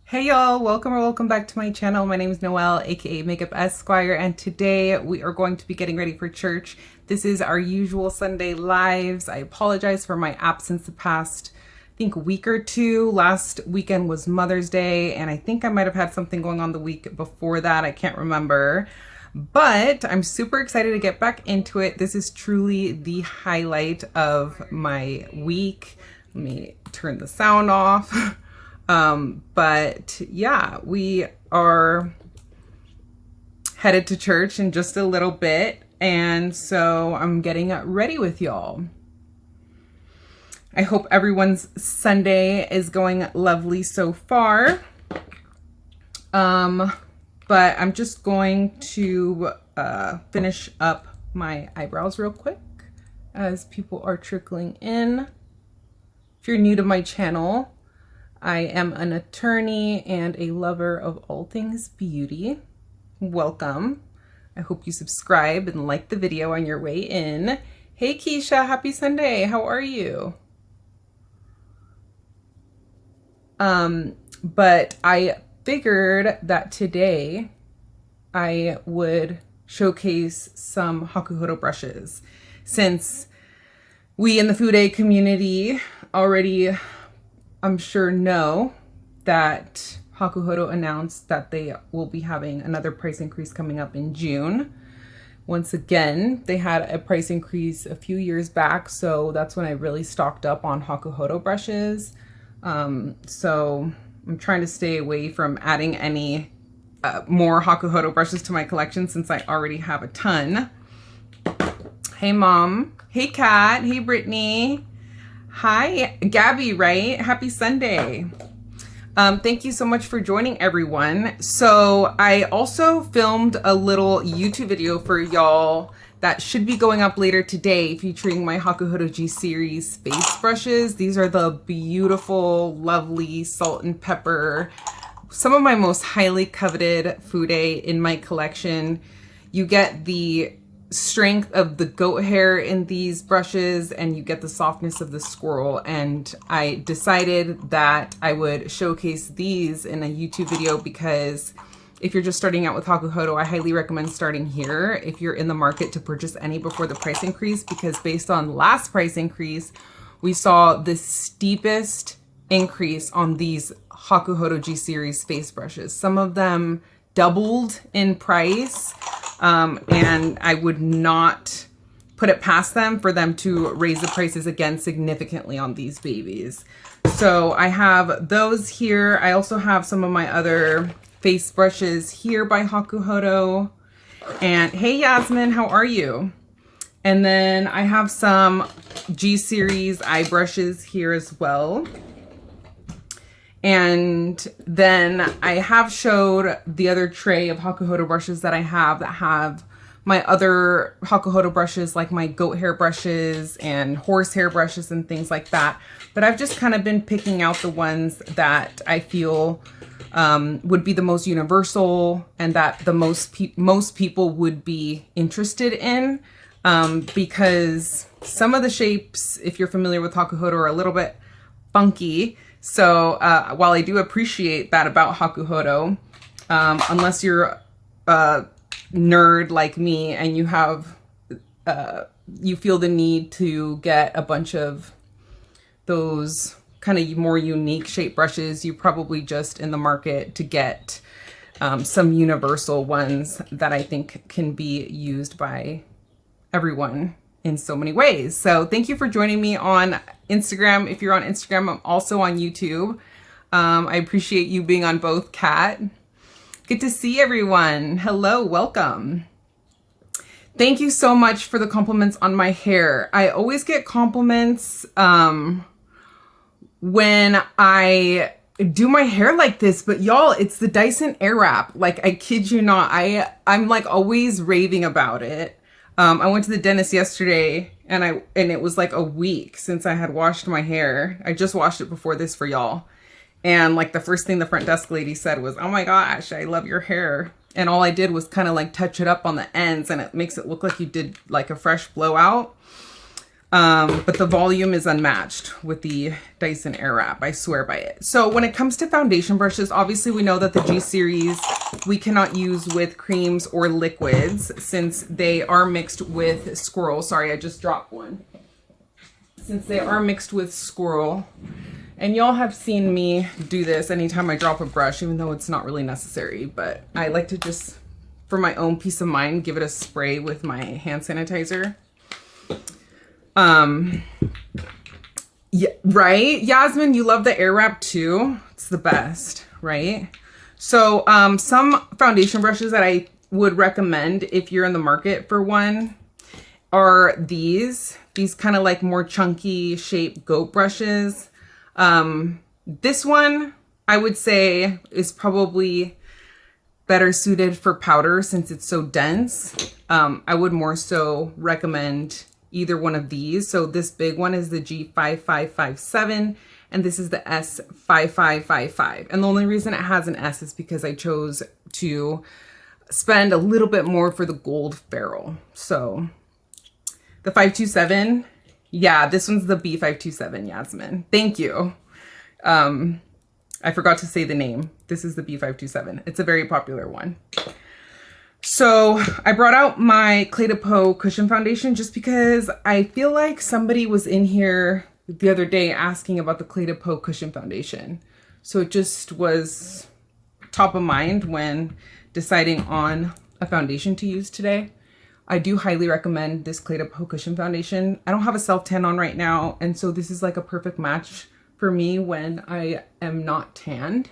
Hey y'all, welcome or welcome back to my channel. My name is Noelle, aka MakeupEsquire, and today we are going to be getting ready for church. This is our usual Sunday lives. I apologize for my absence the past, I think, week or two. Last weekend was Mother's Day, and I think I might have had something going on the week before that. I can't remember. But I'm super excited to get back into it. This is truly the highlight of my week. Let me turn the sound off. But yeah, we are headed to church in just a little bit, and so I'm getting ready with y'all. I hope everyone's Sunday is going lovely so far. But I'm just going to finish up my eyebrows real quick as people are trickling in. If you're new to my channel, I am an attorney and a lover of all things beauty. Welcome. I hope you subscribe and like the video on your way in. Hey Keisha, happy Sunday. How are you? But I figured that today I would showcase some Hakuhodo brushes, since we in the Food Aid community already, I'm sure, know that Hakuhodo announced that they will be having another price increase coming up in June. Once again, they had a price increase a few years back, so that's when I really stocked up on Hakuhodo brushes. So I'm trying to stay away from adding any more Hakuhodo brushes to my collection, since I already have a ton. Hey Mom, hey Kat, hey Brittany. Hi, Gabby, right? Happy Sunday. Thank you so much for joining, everyone. So I also filmed a little YouTube video for y'all that should be going up later today, featuring my Hakuhodo G series face brushes. These are the beautiful, lovely salt and pepper, some of my most highly coveted Food Aid in my collection. You get the strength of the goat hair in these brushes, and you get the softness of the squirrel, and I decided that I would showcase these in a YouTube video because if you're just starting out with Hakuhodo, I highly recommend starting here if you're in the market to purchase any before the price increase, because based on last price increase, we saw the steepest increase on these Hakuhodo G series face brushes. Some of them doubled in price, and I would not put it past them for them to raise the prices again significantly on these babies. So I have those here. I also have some of my other face brushes here by Hakuhodo. And hey Yasmin, how are you? And then I have some G series eye brushes here as well. And then I have showed the other tray of Hakuhodo brushes that I have that have my other Hakuhodo brushes, like my goat hair brushes and horsehair brushes and things like that. But I've just kind of been picking out the ones that I feel would be the most universal and that the most people would be interested in, because some of the shapes, if you're familiar with Hakuhodo, are a little bit funky. So while I do appreciate that about Hakuhodo, unless you're a nerd like me and you have you feel the need to get a bunch of those kind of more unique shape brushes, you're probably just in the market to get some universal ones that I think can be used by everyone in so many ways. So thank you for joining me on Instagram. If you're on Instagram, I'm also on YouTube. I appreciate you being on both, Kat. Good to see everyone. Hello, welcome. Thank you so much for the compliments on my hair. I always get compliments when I do my hair like this, but y'all, it's the Dyson Airwrap. Like, I kid you not, I'm like always raving about it. I went to the dentist yesterday and it was like a week since I had washed my hair. I just washed it before this for y'all. And like the first thing the front desk lady said was, "Oh my gosh, I love your hair." And all I did was kind of like touch it up on the ends, and it makes it look like you did like a fresh blowout. But the volume is unmatched with the Dyson Airwrap. I swear by it. So when it comes to foundation brushes, obviously we know that the G series we cannot use with creams or liquids since they are mixed with Squirrel. Sorry, I just dropped one. Since they are mixed with Squirrel. And y'all have seen me do this anytime I drop a brush, even though it's not really necessary. But I like to just, for my own peace of mind, give it a spray with my hand sanitizer. Yeah, right? Yasmin, you love the Airwrap too. It's the best, right? So, some foundation brushes that I would recommend if you're in the market for one are these kind of like more chunky shape goat brushes. This one I would say is probably better suited for powder since it's so dense. I would more so recommend either one of these. So this big one is the G5557 and this is the S5555. And the only reason it has an S is because I chose to spend a little bit more for the gold ferrule. So the 527, yeah, this one's the B527, Yasmin. Thank you. I forgot to say the name. This is the B527. It's a very popular one. So I brought out my Clé de Peau Cushion Foundation just because I feel like somebody was in here the other day asking about the Clé de Peau Cushion Foundation. So it just was top of mind when deciding on a foundation to use today. I do highly recommend this Clé de Peau Cushion Foundation. I don't have a self-tan on right now, and so this is like a perfect match for me when I am not tanned.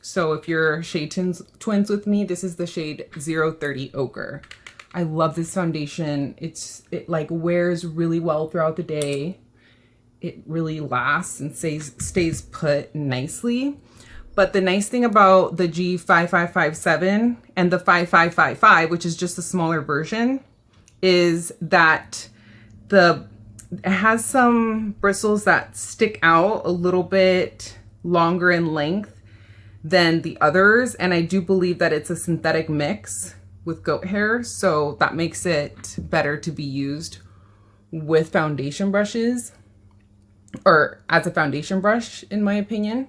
So if you're shade twins with me, this is the shade 030 Ochre. I love this foundation. It like wears really well throughout the day. It really lasts and stays put nicely. But the nice thing about the G5557 and the 5555, which is just a smaller version, is that it has some bristles that stick out a little bit longer in length than the others. And I do believe that it's a synthetic mix with goat hair. So that makes it better to be used with foundation brushes or as a foundation brush, in my opinion.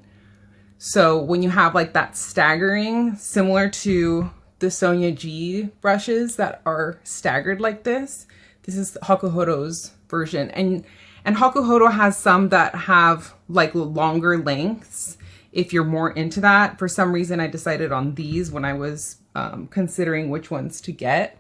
So when you have like that staggering, similar to the Sonia G brushes that are staggered like this is Hakuhodo's version. And Hakuhodo has some that have like longer lengths. If you're more into that, for some reason I decided on these when I was considering which ones to get.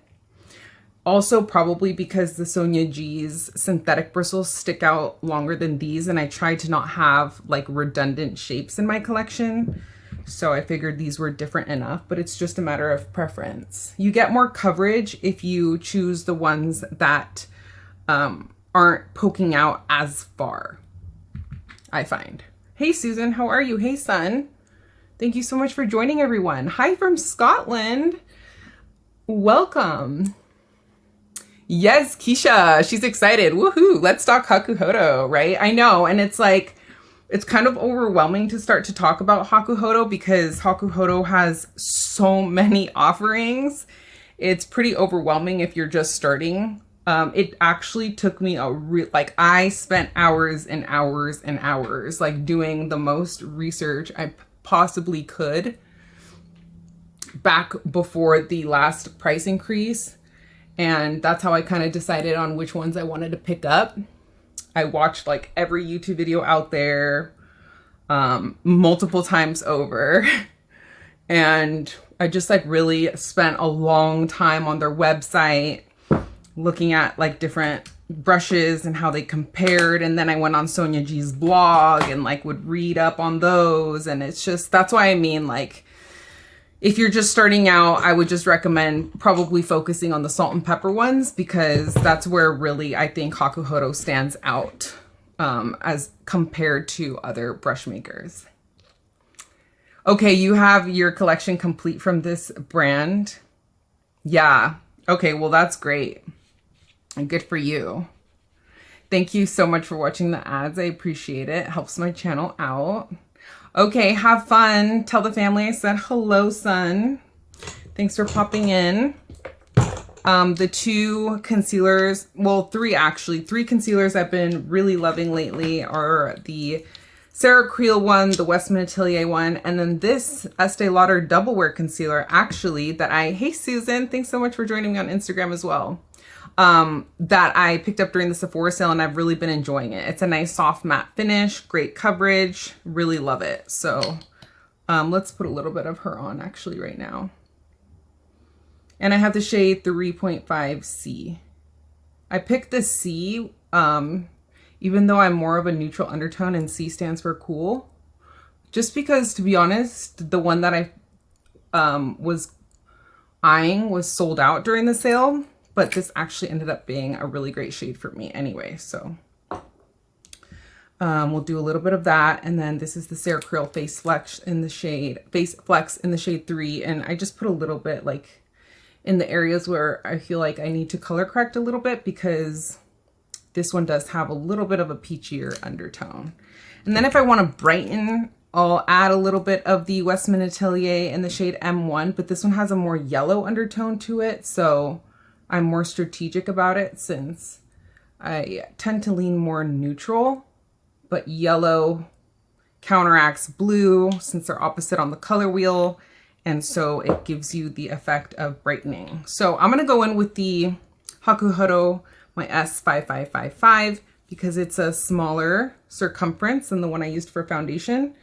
Also probably because the Sonia G's synthetic bristles stick out longer than these, and I tried to not have like redundant shapes in my collection. So I figured these were different enough, but it's just a matter of preference. You get more coverage if you choose the ones that aren't poking out as far, I find. Hey Susan, how are you? Hey son. Thank you so much for joining everyone. Hi from Scotland. Welcome. Yes, Keisha, she's excited. Woohoo, let's talk Hakuhodo, right? I know, and it's like, it's kind of overwhelming to start to talk about Hakuhodo because Hakuhodo has so many offerings. It's pretty overwhelming if you're just starting. It actually took me I spent hours and hours and hours like doing the most research I possibly could back before the last price increase. And that's how I kind of decided on which ones I wanted to pick up. I watched like every YouTube video out there multiple times over. And I just like really spent a long time on their website looking at like different brushes and how they compared. And then I went on Sonia G's blog and like would read up on those. And it's just, that's why I mean, like, if you're just starting out, I would just recommend probably focusing on the salt and pepper ones because that's where really I think Hakuhodo stands out as compared to other brush makers. Okay, you have your collection complete from this brand. Yeah. Okay, well, that's great. And good for you. Thank you so much for watching the ads. I appreciate it. It helps my channel out. Okay, have fun. Tell the family I said hello, son. Thanks for popping in. The two concealers, well, three actually, three concealers I've been really loving lately are the Sarah Creel one, the Westman Atelier one, and then this Estee Lauder Double Wear Concealer, actually, that hey Susan, thanks so much for joining me on Instagram as well, that I picked up during the Sephora sale, and I've really been enjoying it. It's a nice soft matte finish, great coverage, really love it. So let's put a little bit of her on actually right now. And I have the shade 3.5C. I picked the C, even though I'm more of a neutral undertone and C stands for cool, just because, to be honest, the one that I was eyeing was sold out during the sale, but this actually ended up being a really great shade for me anyway. So we'll do a little bit of that. And then this is the Sarah Creel Face Flex in the shade 3. And I just put a little bit like in the areas where I feel like I need to color correct a little bit, because this one does have a little bit of a peachier undertone. And then if I want to brighten, I'll add a little bit of the Westman Atelier in the shade M1, but this one has a more yellow undertone to it. So I'm more strategic about it, since I tend to lean more neutral, but yellow counteracts blue since they're opposite on the color wheel. And so it gives you the effect of brightening. So I'm going to go in with the Hakuhodo, my S5555, because it's a smaller circumference than the one I used for foundation.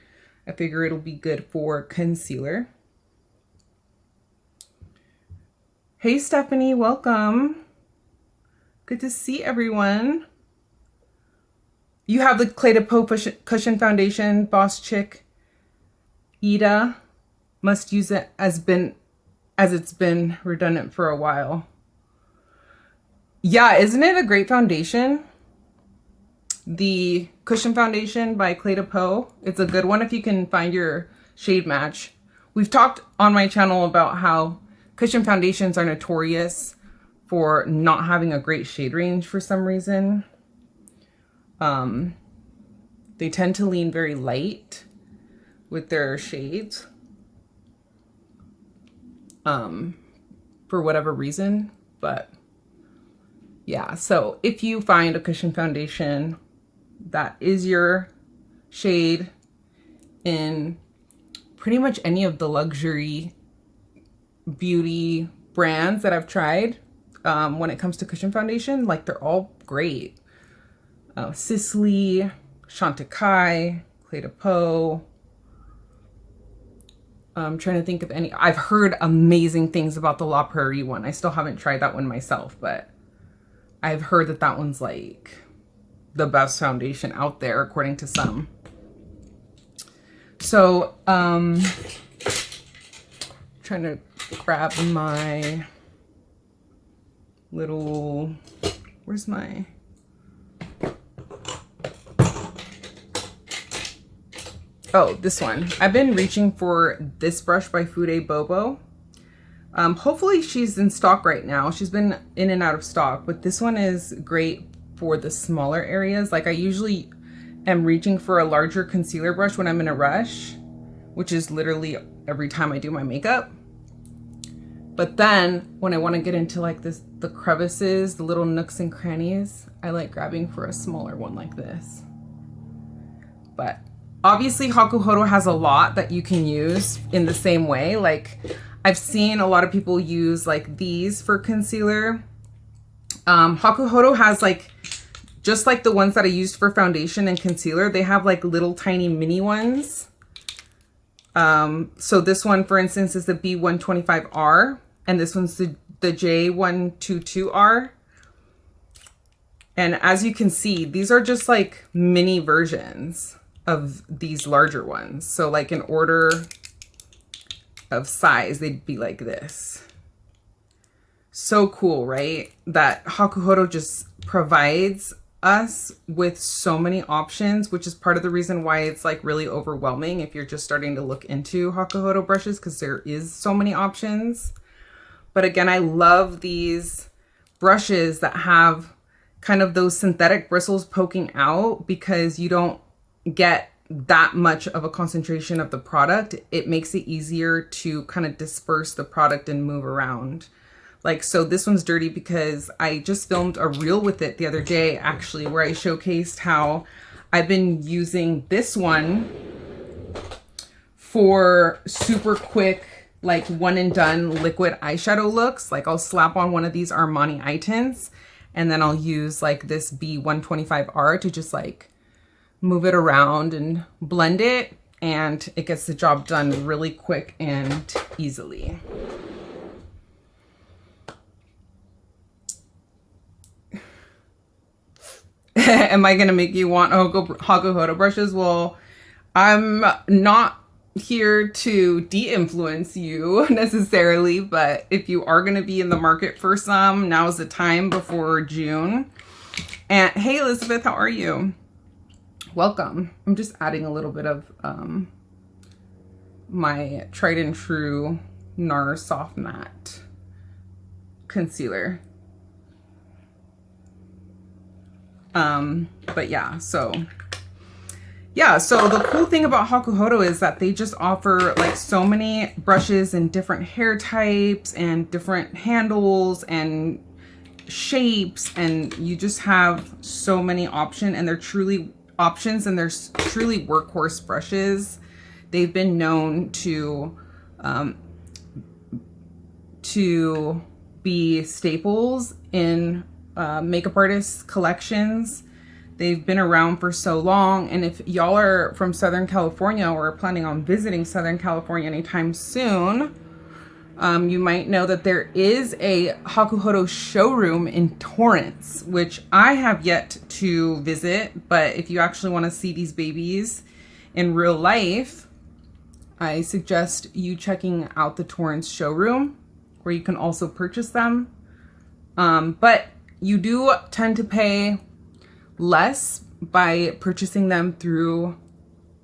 I figure it'll be good for concealer. Hey Stephanie, welcome. Good to see everyone. You have the Clé de Peau Cushion Foundation, Boss Chick, Ida. Must use it as it's been redundant for a while. Yeah, isn't it a great foundation? The Cushion Foundation by Clé de Peau. It's a good one if you can find your shade match. We've talked on my channel about how cushion foundations are notorious for not having a great shade range for some reason. They tend to lean very light with their shades. For whatever reason, but yeah, so if you find a cushion foundation that is your shade in pretty much any of the luxury beauty brands that I've tried, when it comes to cushion foundation, like they're all great. Sisley, Chantecaille, Clé de Peau. I'm trying to think of any. I've heard amazing things about the La Prairie one. I still haven't tried that one myself, but I've heard that that one's like the best foundation out there, according to some. So, trying to grab my little, where's my, oh, this one. I've been reaching for this brush by Fude Bobo. Hopefully she's in stock right now. She's been in and out of stock, but this one is great for the smaller areas. Like I usually am reaching for a larger concealer brush when I'm in a rush, which is literally every time I do my makeup. But then when I want to get into like this, the crevices, the little nooks and crannies, I like grabbing for a smaller one like this. But obviously Hakuhodo has a lot that you can use in the same way. Like I've seen a lot of people use like these for concealer. Hakuhodo has like, just like the ones that I used for foundation and concealer, they have like little tiny mini ones. So this one, for instance, is the B125R, and this one's the J122R. And as you can see, these are just like mini versions of these larger ones. So like in order of size, they'd be like this. So cool, right? That Hakuhodo just provides us with so many options, which is part of the reason why it's like really overwhelming if you're just starting to look into Hakuhodo brushes, because there is so many options. But again, I love these brushes that have kind of those synthetic bristles poking out, because you don't get that much of a concentration of the product. It makes it easier to kind of disperse the product and move around. Like, so this one's dirty because I just filmed a reel with it the other day, actually, where I showcased how I've been using this one for super quick, like one and done liquid eyeshadow looks. Like I'll slap on one of these Armani eye tints and then I'll use like this B125R to just like move it around and blend it, and it gets the job done really quick and easily. Am I gonna make you want Hakuhodo brushes? Well, I'm not here to de-influence you necessarily, but if you are gonna be in the market for some, now's the time before June. And hey Elizabeth, how are you? Welcome. I'm just adding a little bit of my tried and true NARS Soft Matte concealer. But yeah, so the cool thing about Hakuhodo is that they just offer like so many brushes and different hair types and different handles and shapes, and you just have so many options, and they're truly workhorse brushes. They've been known to be staples in makeup artists' collections. They've been around for so long, and if y'all are from Southern California or are planning on visiting Southern California anytime soon, you might know that there is a Hakuhodo showroom in Torrance, which I have yet to visit, but if you actually want to see these babies in real life, I suggest you checking out the Torrance showroom, where you can also purchase them. But you do tend to pay less by purchasing them through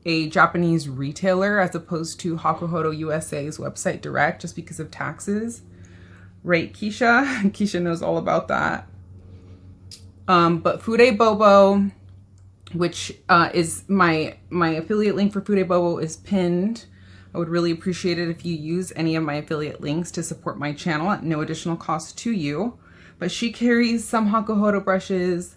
a Japanese retailer as opposed to Hakuhodo USA's website direct, just because of taxes. Right, Keisha? Keisha knows all about that. But Fude Bobo, which is my affiliate link for Fude Bobo, is pinned. I would really appreciate it if you use any of my affiliate links to support my channel at no additional cost to you. But she carries some Hakuhodo brushes,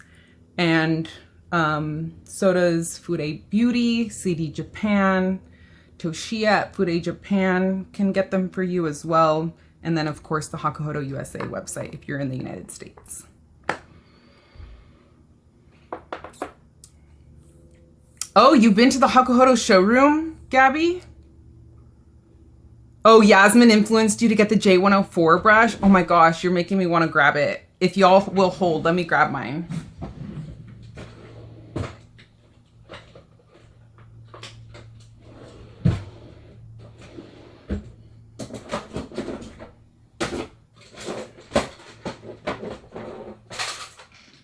and so does Fude Beauty, CD Japan, Toshiya at Fude Japan can get them for you as well. And then of course the Hakuhodo USA website if you're in the United States. Oh, you've been to the Hakuhodo showroom, Gabby? Oh, Yasmin influenced you to get the J104 brush? Oh my gosh, you're making me want to grab it. If y'all will hold, let me grab mine.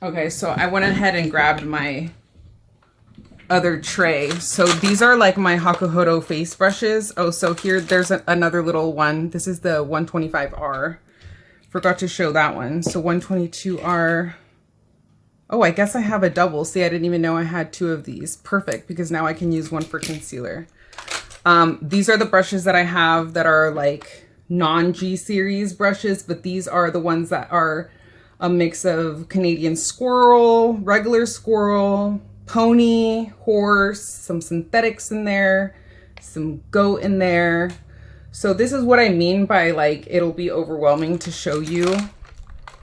Okay, so I went ahead and grabbed my other tray. So these are like my Hakuhodo face brushes. Oh, so here there's another little one. This is the 125R. Forgot to show that one. So 122R. Oh, I guess I have a double. See, I didn't even know I had two of these. Perfect, because now I can use one for concealer. These are the brushes that I have that are like non-G series brushes, but these are the ones that are a mix of Canadian squirrel, regular squirrel, pony, horse, some synthetics in there, some goat in there. So this is what I mean by like, it'll be overwhelming to show you.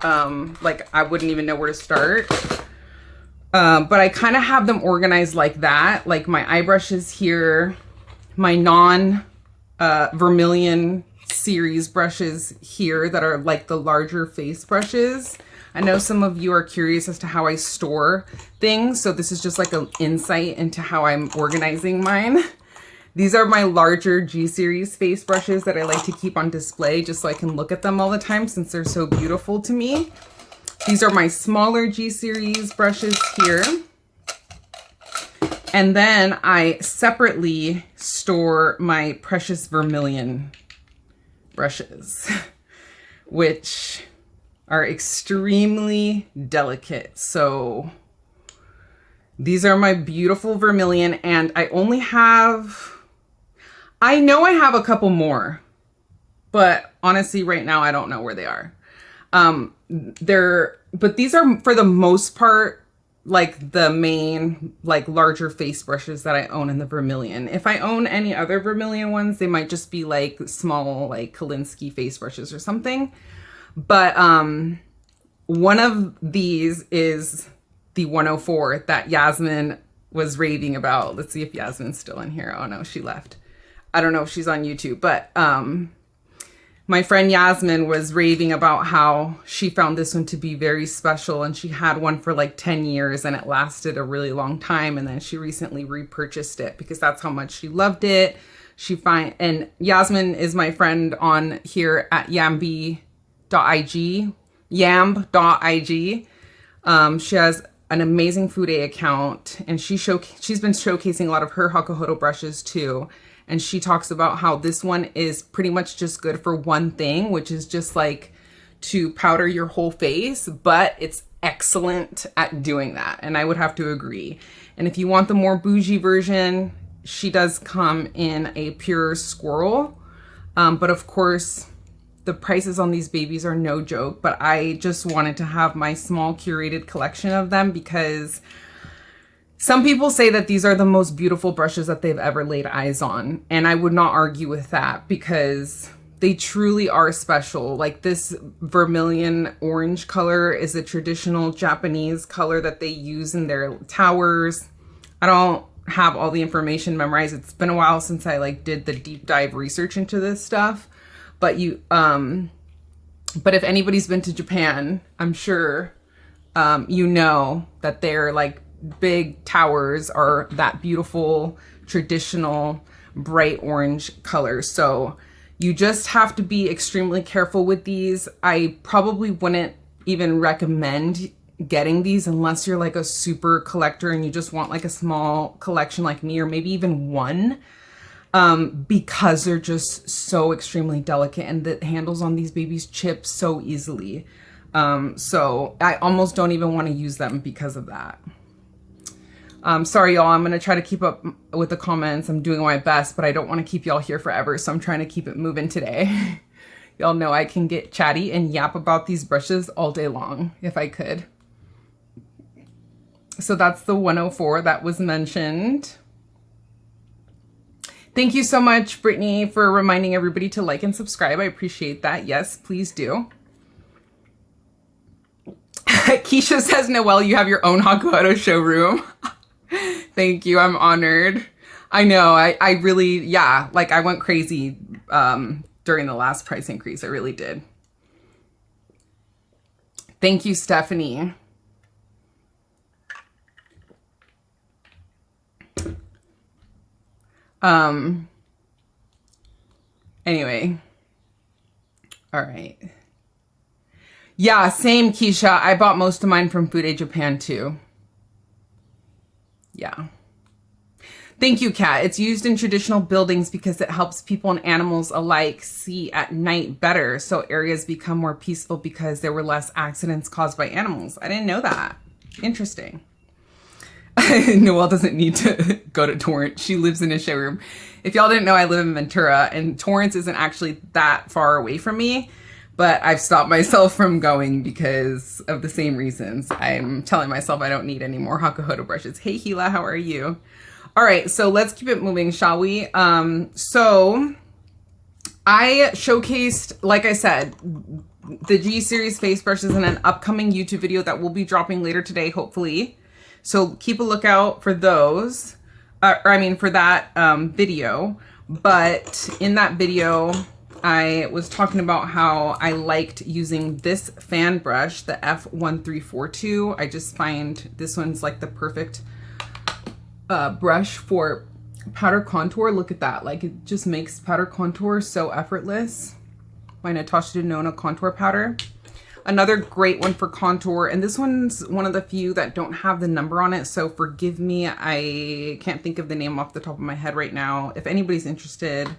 Like I wouldn't even know where to start. But I kind of have them organized like that. Like my eye brushes here, my vermilion series brushes here that are like the larger face brushes. I know some of you are curious as to how I store things, so this is just like an insight into how I'm organizing mine. These are my larger G series face brushes that I like to keep on display just so I can look at them all the time since they're so beautiful to me. These are my smaller G series brushes here. And then I separately store my precious vermilion brushes, which are extremely delicate. So these are my beautiful vermilion, and I only have, I know I have a couple more, but honestly right now I don't know where they are. But these are for the most part like the main like larger face brushes that I own in the vermilion. If I own any other vermilion ones, they might just be like small like Kolinsky face brushes or something. But one of these is the 104 that Yasmin was raving about. Let's see if Yasmin's still in here. Oh no, she left. I don't know if she's on YouTube, but my friend Yasmin was raving about how she found this one to be very special, and she had one for like 10 years and it lasted a really long time, and then she recently repurchased it because that's how much she loved it. And Yasmin is my friend on here at yamb.ig. She has an amazing Food A account, and she's been showcasing a lot of her Hakuhodo brushes too. And she talks about how this one is pretty much just good for one thing, which is just like to powder your whole face, but it's excellent at doing that. And I would have to agree. And if you want the more bougie version, she does come in a pure squirrel. But of course, the prices on these babies are no joke, but I just wanted to have my small curated collection of them because some people say that these are the most beautiful brushes that they've ever laid eyes on. And I would not argue with that because they truly are special. Like this vermilion orange color is a traditional Japanese color that they use in their towers. I don't have all the information memorized. It's been a while since I like did the deep dive research into this stuff. But but if anybody's been to Japan, I'm sure you know that they're like big towers are that beautiful, traditional, bright orange color. So you just have to be extremely careful with these. I probably wouldn't even recommend getting these unless you're like a super collector and you just want like a small collection like me, or maybe even one, because they're just so extremely delicate and the handles on these babies chip so easily. So I almost don't even want to use them because of that. Sorry, y'all, I'm going to try to keep up with the comments. I'm doing my best, but I don't want to keep y'all here forever, so I'm trying to keep it moving today. Y'all know I can get chatty and yap about these brushes all day long if I could. So that's the 104 that was mentioned. Thank you so much, Brittany, for reminding everybody to like and subscribe. I appreciate that. Yes, please do. Keisha says, Noelle, you have your own Hakuhodo showroom. Thank you. I'm honored. I know. I really, yeah, like I went crazy during the last price increase. I really did. Thank you, Stephanie. Anyway. All right. Yeah, same, Keisha. I bought most of mine from Food A Japan too. Yeah. Thank you, Kat. It's used in traditional buildings because it helps people and animals alike see at night better, so areas become more peaceful because there were less accidents caused by animals. I didn't know that. Interesting. Noelle doesn't need to go to Torrance. She lives in a showroom. If y'all didn't know, I live in Ventura, and Torrance isn't actually that far away from me, but I've stopped myself from going because of the same reasons. I'm telling myself I don't need any more Hakuhodo brushes. Hey, Hila, how are you? All right, so let's keep it moving, shall we? So I showcased, like I said, the G series face brushes in an upcoming YouTube video that will be dropping later today, hopefully. So keep a lookout for those, for that video. But in that video, I was talking about how I liked using this fan brush, the F1342. I just find this one's like the perfect brush for powder contour. Look at that. Like it just makes powder contour so effortless. My Natasha Denona contour powder. Another great one for contour, and this one's one of the few that don't have the number on it, so forgive me. I can't think of the name off the top of my head right now. If anybody's interested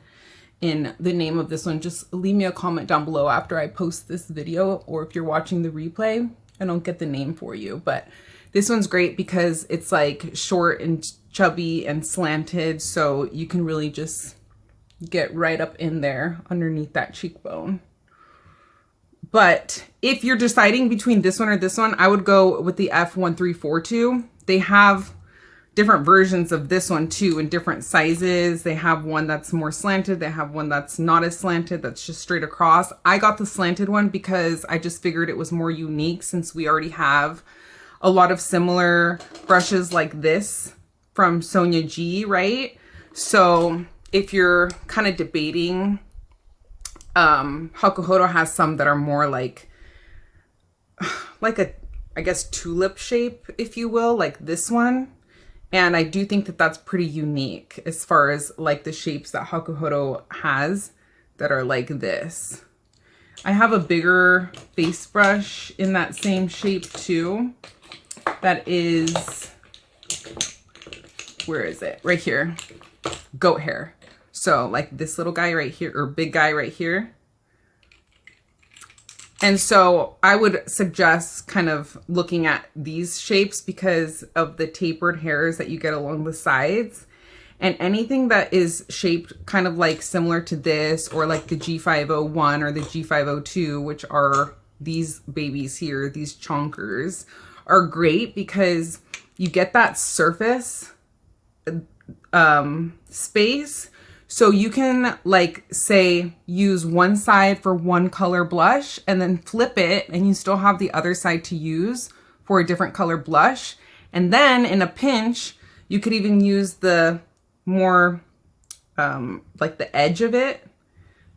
in the name of this one, just leave me a comment down below after I post this video, or if you're watching the replay, I don't get the name for you. But this one's great because it's like short and chubby and slanted, so you can really just get right up in there underneath that cheekbone. But if you're deciding between this one or this one, I would go with the F1342. They have different versions of this one too in different sizes. They have one that's more slanted. They have one that's not as slanted, that's just straight across. I got the slanted one because I just figured it was more unique since we already have a lot of similar brushes like this from Sonia G, right? So if you're kind of debating, Hakuhodo has some that are more like a, I guess, tulip shape, if you will, like this one. And I do think that that's pretty unique as far as like the shapes that Hakuhodo has that are like this. I have a bigger face brush in that same shape too. That is, where is it? Right here, goat hair. So like this little guy right here, or big guy right here. And so I would suggest kind of looking at these shapes because of the tapered hairs that you get along the sides. And anything that is shaped kind of like similar to this, or like the G501 or the G502, which are these babies here, these chonkers, are great because you get that surface space. So you can, like, say, use one side for one color blush and then flip it, and you still have the other side to use for a different color blush. And then in a pinch, you could even use the more, like the edge of it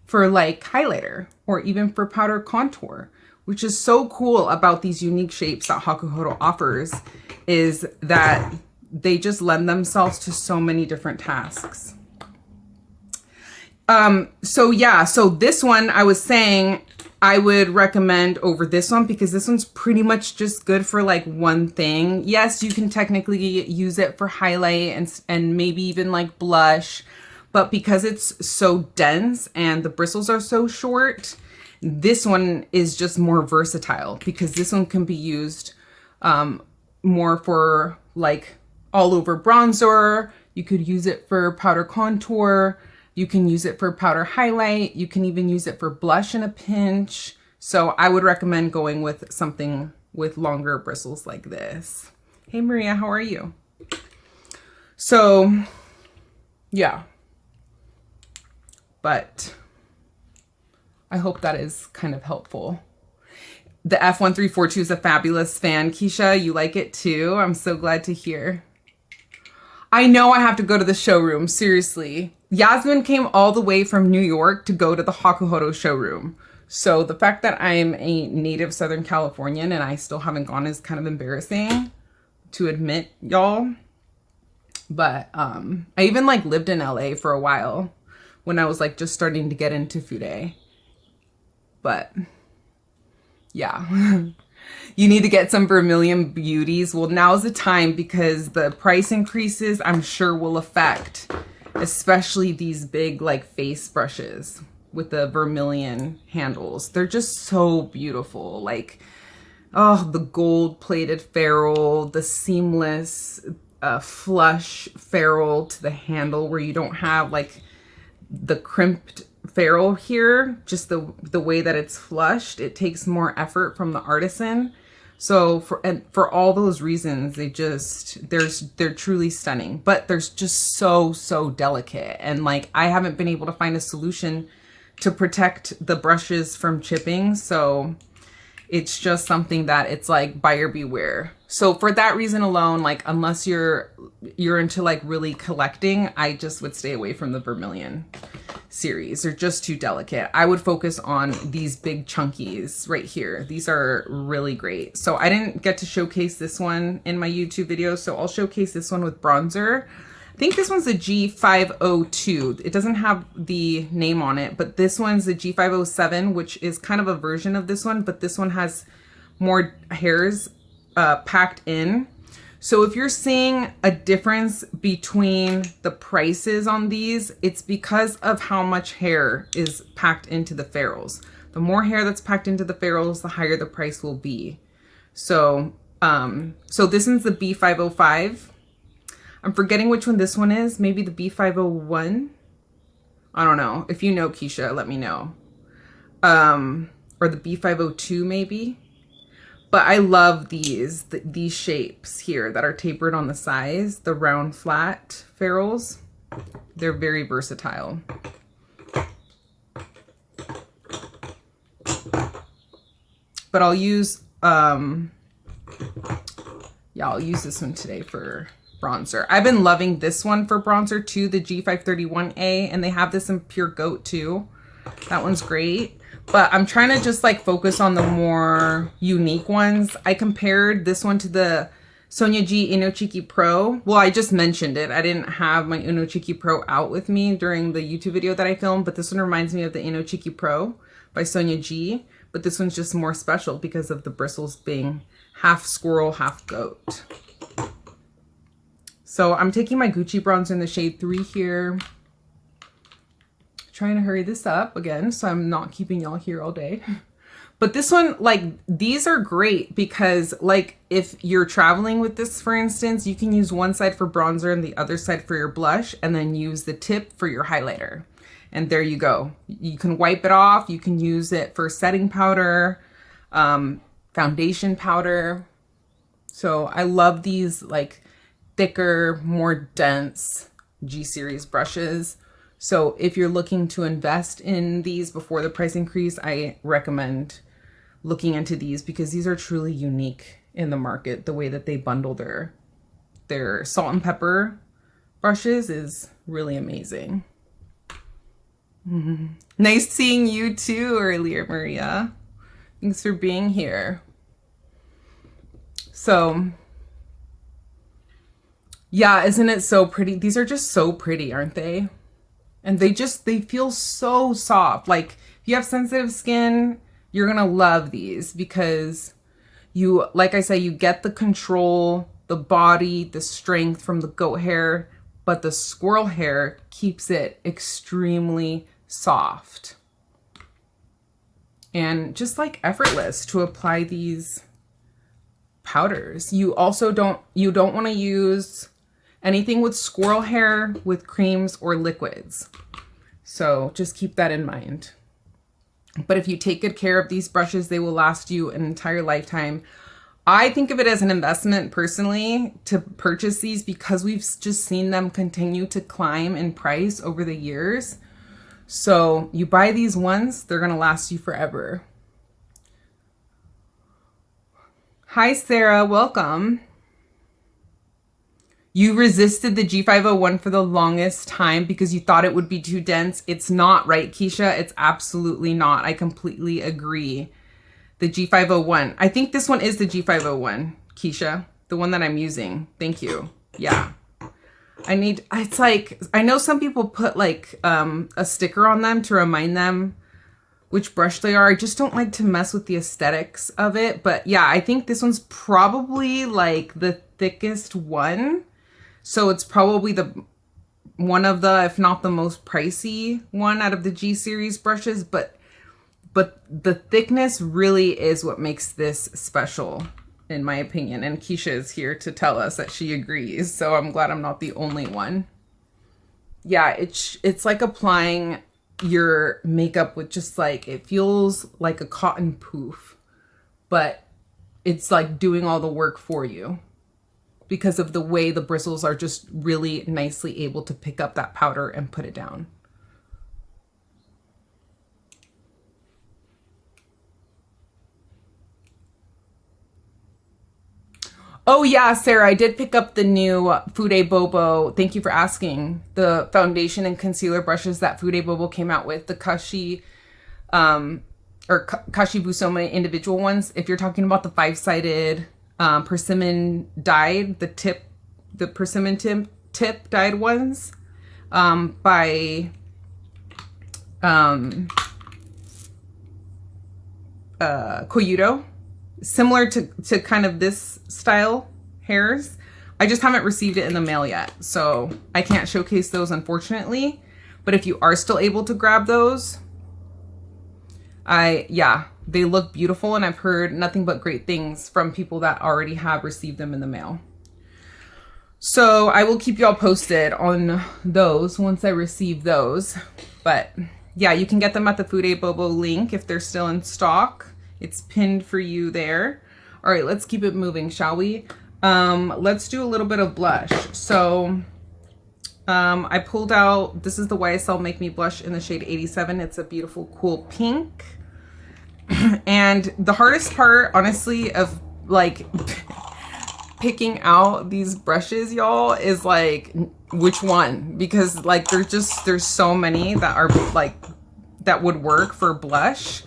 for like highlighter or even for powder contour, which is so cool about these unique shapes that Hakuhodo offers, is that they just lend themselves to so many different tasks. So yeah, so this one I was saying I would recommend over this one because this one's pretty much just good for like one thing. Yes, you can technically use it for highlight and maybe even like blush, but because it's so dense and the bristles are so short, this one is just more versatile because this one can be used more for like all over bronzer. You could use it for powder contour. You can use it for powder highlight. You can even use it for blush in a pinch. So I would recommend going with something with longer bristles like this. Hey Maria, how are you? So yeah, but I hope that is kind of helpful. The F1342 is a fabulous fan. Keisha, you like it too? I'm so glad to hear. I know I have to go to the showroom, seriously. Yasmin came all the way from New York to go to the Hakuhodo showroom. So the fact that I'm a native Southern Californian and I still haven't gone is kind of embarrassing to admit, y'all. But I even like lived in LA for a while when I was like just starting to get into fude. But yeah. You need to get some Vermilion Beauties. Well, now's the time because the price increases I'm sure will affect especially these big like face brushes with the vermilion handles. They're just so beautiful. Like, oh, the gold plated ferrule, the seamless flush ferrule to the handle where you don't have like the crimped ferrule here, just the way that it's flushed. It takes more effort from the artisan. So for all those reasons, they're truly stunning, but they're just so delicate. And like, I haven't been able to find a solution to protect the brushes from chipping. So it's just something that it's like buyer beware. So for that reason alone, like unless you're into like really collecting, I just would stay away from the Vermilion series. They're just too delicate. I would focus on these big chunkies right here. These are really great. So I didn't get to showcase this one in my YouTube video, so I'll showcase this one with bronzer. I think this one's the G502. It doesn't have the name on it, but this one's the G507, which is kind of a version of this one, but this one has more hairs packed in. So if you're seeing a difference between the prices on these, it's because of how much hair is packed into the ferrules. The more hair that's packed into the ferrules, the higher the price will be. So, so this one's the B505. I'm forgetting which one this one is. Maybe the B501. I don't know. If you know, Keisha, let me know. Or or the B502 maybe. But I love these shapes here that are tapered on the sides, the round flat ferrules. They're very versatile. But I'll use, yeah, I'll use this one today for bronzer. I've been loving this one for bronzer too, the G531A, and they have this in Pure Goat too. That one's great. But I'm trying to just like focus on the more unique ones. I compared this one to the Sonia G Inochiki Pro. Well, I just mentioned it. I didn't have my Inochiki Pro out with me during the YouTube video that I filmed, but this one reminds me of the Inochiki Pro by Sonia G. But this one's just more special because of the bristles being half squirrel, half goat. So I'm taking my Gucci bronzer in the shade 3 here. Trying to hurry this up again, so I'm not keeping y'all here all day. But this one, like, these are great because, like, if you're traveling with this, for instance, you can use one side for bronzer and the other side for your blush, and then use the tip for your highlighter. And there you go. You can wipe it off. You can use it for setting powder, foundation powder. So I love these, like, thicker, more dense G-series brushes. So if you're looking to invest in these before the price increase, I recommend looking into these because these are truly unique in the market. The way that they bundle their salt and pepper brushes is really amazing. Nice seeing you too earlier, Maria. Thanks for being here. So yeah, isn't it so pretty? These are just so pretty, aren't they? And they feel so soft. Like if you have sensitive skin, you're gonna love these because you, like I say, you get the control, the body, the strength from the goat hair, but the squirrel hair keeps it extremely soft. And just like effortless to apply these powders. You also don't wanna use anything with squirrel hair with creams or liquids. So just keep that in mind. But if you take good care of these brushes, they will last you an entire lifetime. I think of it as an investment personally to purchase these because we've just seen them continue to climb in price over the years. So you buy these once, they're gonna last you forever. Hi Sarah, welcome. You resisted the G501 for the longest time because you thought it would be too dense. It's not, right, Keisha? It's absolutely not. I completely agree. The G501. I think this one is the G501, Keisha. The one that I'm using. Thank you. Yeah. It's like, I know some people put like a sticker on them to remind them which brush they are. I just don't like to mess with the aesthetics of it. But yeah, I think this one's probably like the thickest one. So it's probably one of the, if not the most pricey one out of the G series brushes, but the thickness really is what makes this special, in my opinion. And Keisha is here to tell us that she agrees. So I'm glad I'm not the only one. Yeah, it's like applying your makeup with just like, it feels like a cotton poof, but it's like doing all the work for you, because of the way the bristles are just really nicely able to pick up that powder and put it down. Oh yeah, Sarah, I did pick up the new Fude Bobo. Thank you for asking. The foundation and concealer brushes that Fude Bobo came out with, the Kashi, or Kashi Busome individual ones. If you're talking about the 5-sided persimmon dyed, the persimmon tip dyed ones by Koyudo, similar to kind of this style hairs. I just haven't received it in the mail yet, so I can't showcase those, unfortunately. But if you are still able to grab those, yeah, they look beautiful, and I've heard nothing but great things from people that already have received them in the mail. So I will keep y'all posted on those once I receive those. But yeah, you can get them at the Food A Bobo link if they're still in stock. It's pinned for you there. All right, let's keep it moving, shall we? Let's do a little bit of blush. So I pulled out, this is the YSL Make Me Blush in the shade 87. It's a beautiful, cool pink. And the hardest part, honestly, of like picking out these brushes, y'all, is like which one, because like there's so many that are like that would work for blush.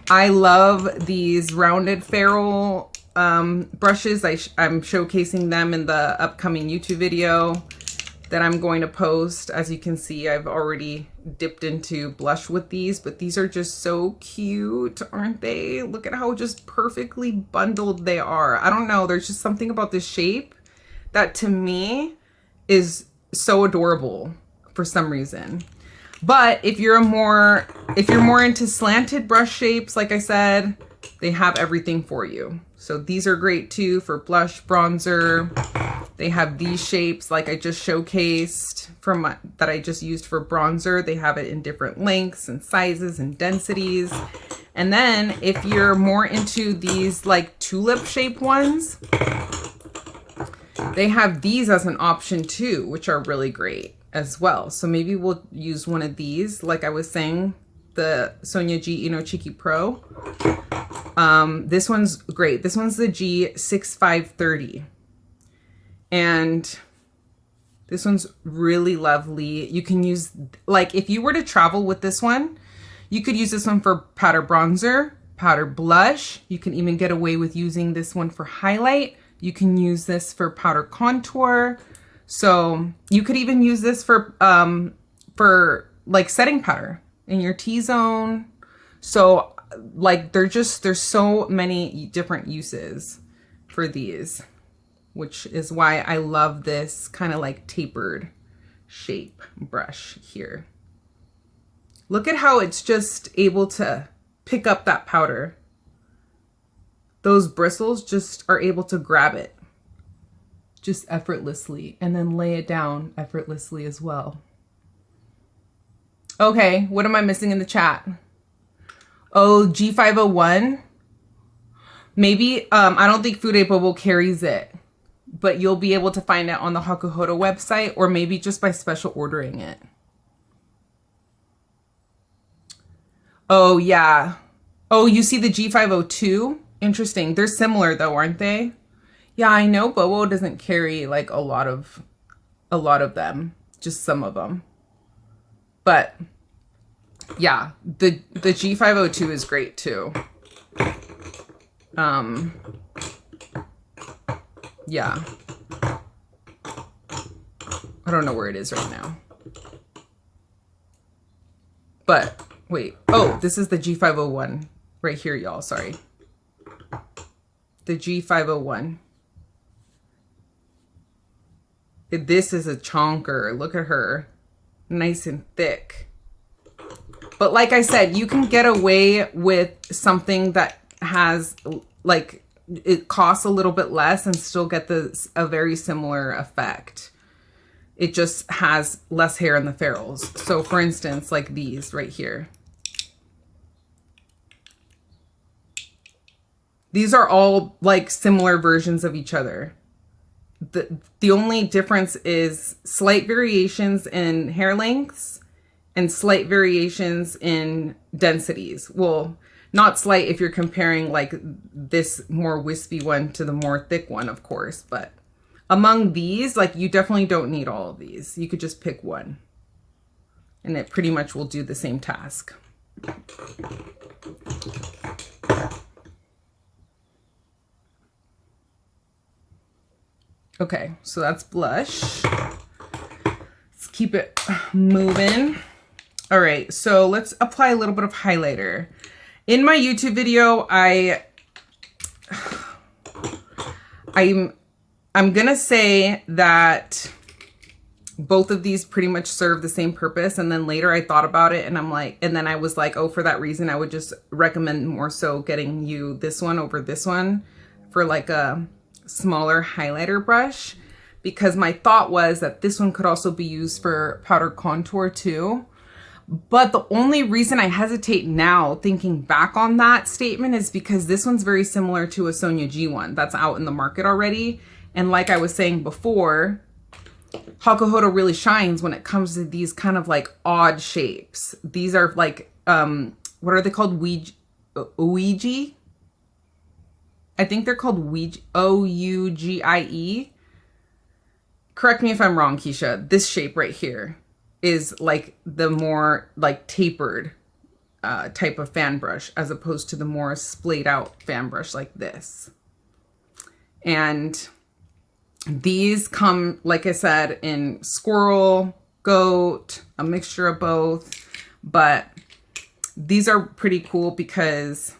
I love these rounded ferrule brushes. I'm showcasing them in the upcoming YouTube video that I'm going to post. As you can see, I've already dipped into blush with these, but these are just so cute, aren't they? Look at how just perfectly bundled they are. I don't know, there's just something about this shape that to me is so adorable for some reason. But if you're more into slanted brush shapes, like I said, they have everything for you. So these are great too for blush, bronzer. They have these shapes like I just showcased that I just used for bronzer. They have it in different lengths and sizes and densities. And then if you're more into these like tulip shape ones, they have these as an option too, which are really great as well. So maybe we'll use one of these, like I was saying, the Sonia G Ino Cheeky Pro. This one's great. This one's the G6530. And this one's really lovely. You can use, like, if you were to travel with this one, you could use this one for powder bronzer, powder blush. You can even get away with using this one for highlight. You can use this for powder contour. So you could even use this for like setting powder in your T-zone. So like there's so many different uses for these, which is why I love this kind of like tapered shape brush here. Look at how it's just able to pick up that powder. Those bristles just are able to grab it just effortlessly and then lay it down effortlessly as well. Okay, what am I missing in the chat? Oh, G501. Maybe, I don't think Food A Bobo carries it, but you'll be able to find it on the Hakuhodo website or maybe just by special ordering it. Oh, yeah. Oh, you see the G502? Interesting. They're similar though, aren't they? Yeah, I know Bobo doesn't carry like a lot of them, just some of them. But yeah, the G502 is great too. Yeah. I don't know where it is right now. But wait, oh, this is the G501 right here, y'all, sorry. The G501. This is a chonker. Look at her. Nice and thick. But like I said, you can get away with something that has, like, it costs a little bit less and still get a very similar effect. It just has less hair in the ferrules. So for instance, like these right here. These are all like similar versions of each other. The only difference is slight variations in hair lengths and slight variations in densities. Well, not slight if you're comparing like this more wispy one to the more thick one, of course, but among these, like you definitely don't need all of these. You could just pick one and it pretty much will do the same task. Okay, so that's blush. Let's keep it moving. All right, so let's apply a little bit of highlighter. In my YouTube video, I'm gonna say that both of these pretty much serve the same purpose, and then later I thought about it and then I was like, oh, for that reason, I would just recommend more so getting you this one over this one for like a smaller highlighter brush, because my thought was that this one could also be used for powder contour too. But the only reason I hesitate now thinking back on that statement is because this one's very similar to a Sonia G one that's out in the market already. And like I was saying before, Hakuhodo really shines when it comes to these kind of like odd shapes. These are like, what are they called? Ougie? I think they're called Ougie, O-U-G-I-E. Correct me if I'm wrong, Keisha. This shape right here is like the more like tapered type of fan brush as opposed to the more splayed out fan brush like this. And these come, like I said, in squirrel, goat, a mixture of both, but these are pretty cool because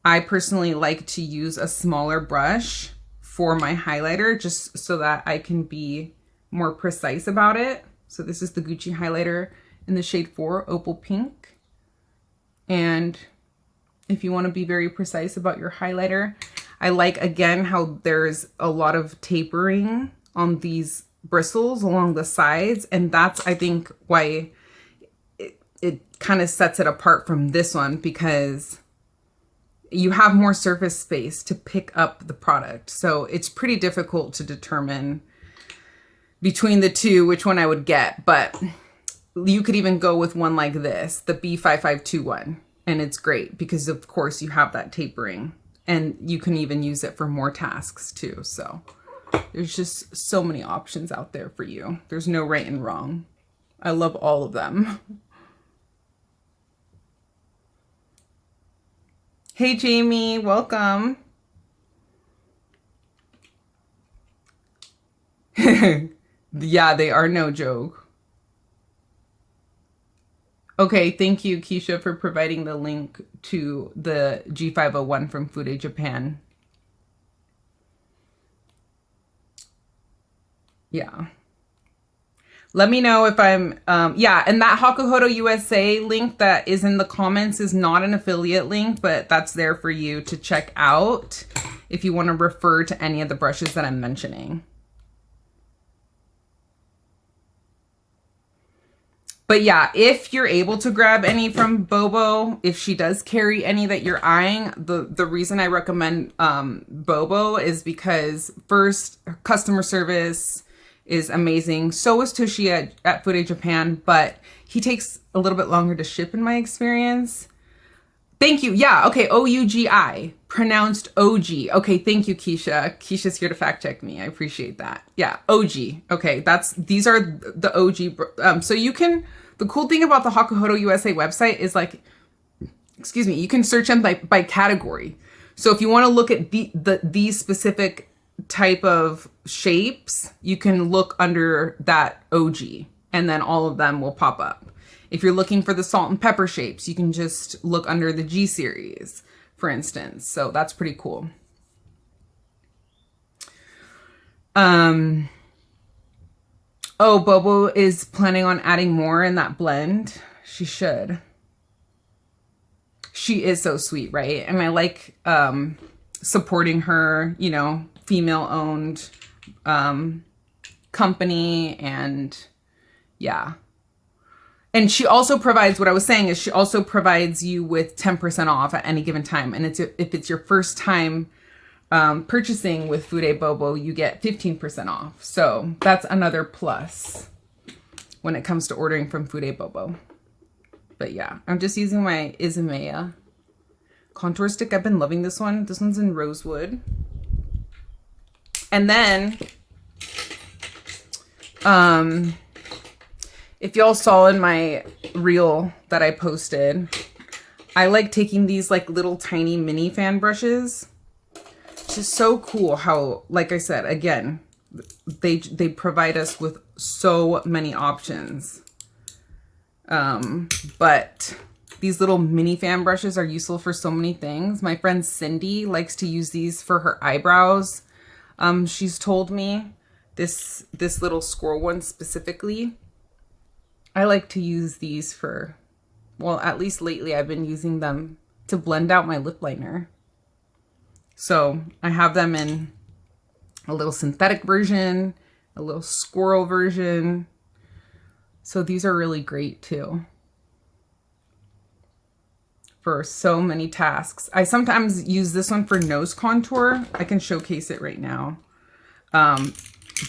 I personally like to use a smaller brush for my highlighter just so that I can be more precise about it. So this is the Gucci highlighter in the shade 4, Opal Pink. And if you want to be very precise about your highlighter, I like, again, how there's a lot of tapering on these bristles along the sides. And that's, I think, why it kind of sets it apart from this one, because you have more surface space to pick up the product. So it's pretty difficult to determine between the two which one I would get. But you could even go with one like this, the B5521. And it's great because, of course, you have that tapering. And you can even use it for more tasks too. So there's just so many options out there for you. There's no right and wrong. I love all of them. Hey, Jamie, welcome. Yeah, they are no joke. Okay, thank you, Keisha, for providing the link to the G501 from Fude Japan. Yeah. Let me know if I'm, yeah, and that Hakuhodo USA link that is in the comments is not an affiliate link, but that's there for you to check out if you want to refer to any of the brushes that I'm mentioning. But yeah, if you're able to grab any from Bobo, if she does carry any that you're eyeing, the reason I recommend Bobo is because, first, customer service is amazing. So is Toshi at Fude Japan, but he takes a little bit longer to ship in my experience. Thank you. Yeah, okay, O-U-G-I, pronounced O-G. Okay, thank you, Keisha. Keisha's here to fact check me. I appreciate that. Yeah, O-G. Okay, these are the O-G. So you can, the cool thing about the Hakuhodo USA website is, like, excuse me, you can search them by category. So if you want to look at these specific type of shapes, you can look under that OG and then all of them will pop up. If you're looking for the salt and pepper shapes, you can just look under the G series, for instance. So that's pretty cool. Oh, Bobo is planning on adding more in that blend. She should. She is so sweet, right? And I like supporting her, you know, female-owned company, and yeah. And she also provides, what I was saying is she also provides you with 10% off at any given time. And if it's your first time purchasing with Fude Bobo, you get 15% off. So that's another plus when it comes to ordering from Fude Bobo. But yeah, I'm just using my Izumaya contour stick. I've been loving this one. This one's in Rosewood. And then, if y'all saw in my reel that I posted, I like taking these like little tiny mini fan brushes. It's just so cool how, like I said, again, they provide us with so many options. But these little mini fan brushes are useful for so many things. My friend Cindy likes to use these for her eyebrows. She's told me this little squirrel one specifically. I like to use these for, well, at least lately I've been using them to blend out my lip liner. So I have them in a little synthetic version, a little squirrel version. So these are really great too. for so many tasks. I sometimes use this one for nose contour. I can showcase it right now.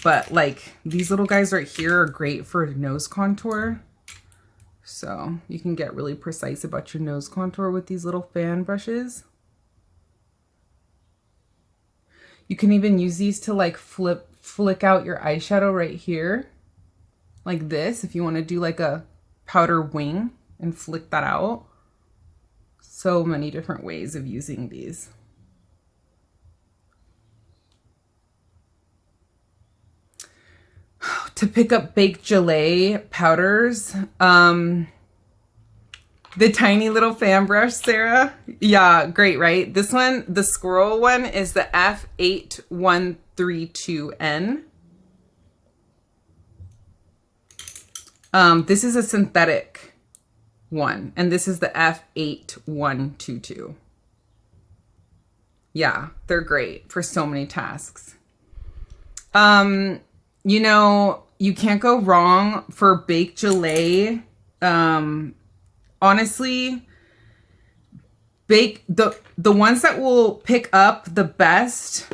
But like these little guys right here are great for nose contour. So you can get really precise about your nose contour with these little fan brushes. You can even use these to like flick out your eyeshadow right here. Like this, if you want to do like a powder wing and flick that out. So many different ways of using these. To pick up baked gelée powders, the tiny little fan brush, Sarah. Yeah, great, right? This one, the squirrel one, is the F8132N. This is a synthetic one, and this is the F8122. Yeah, they're great for so many tasks. You know, you can't go wrong for baked gelée. Honestly, the ones that will pick up the best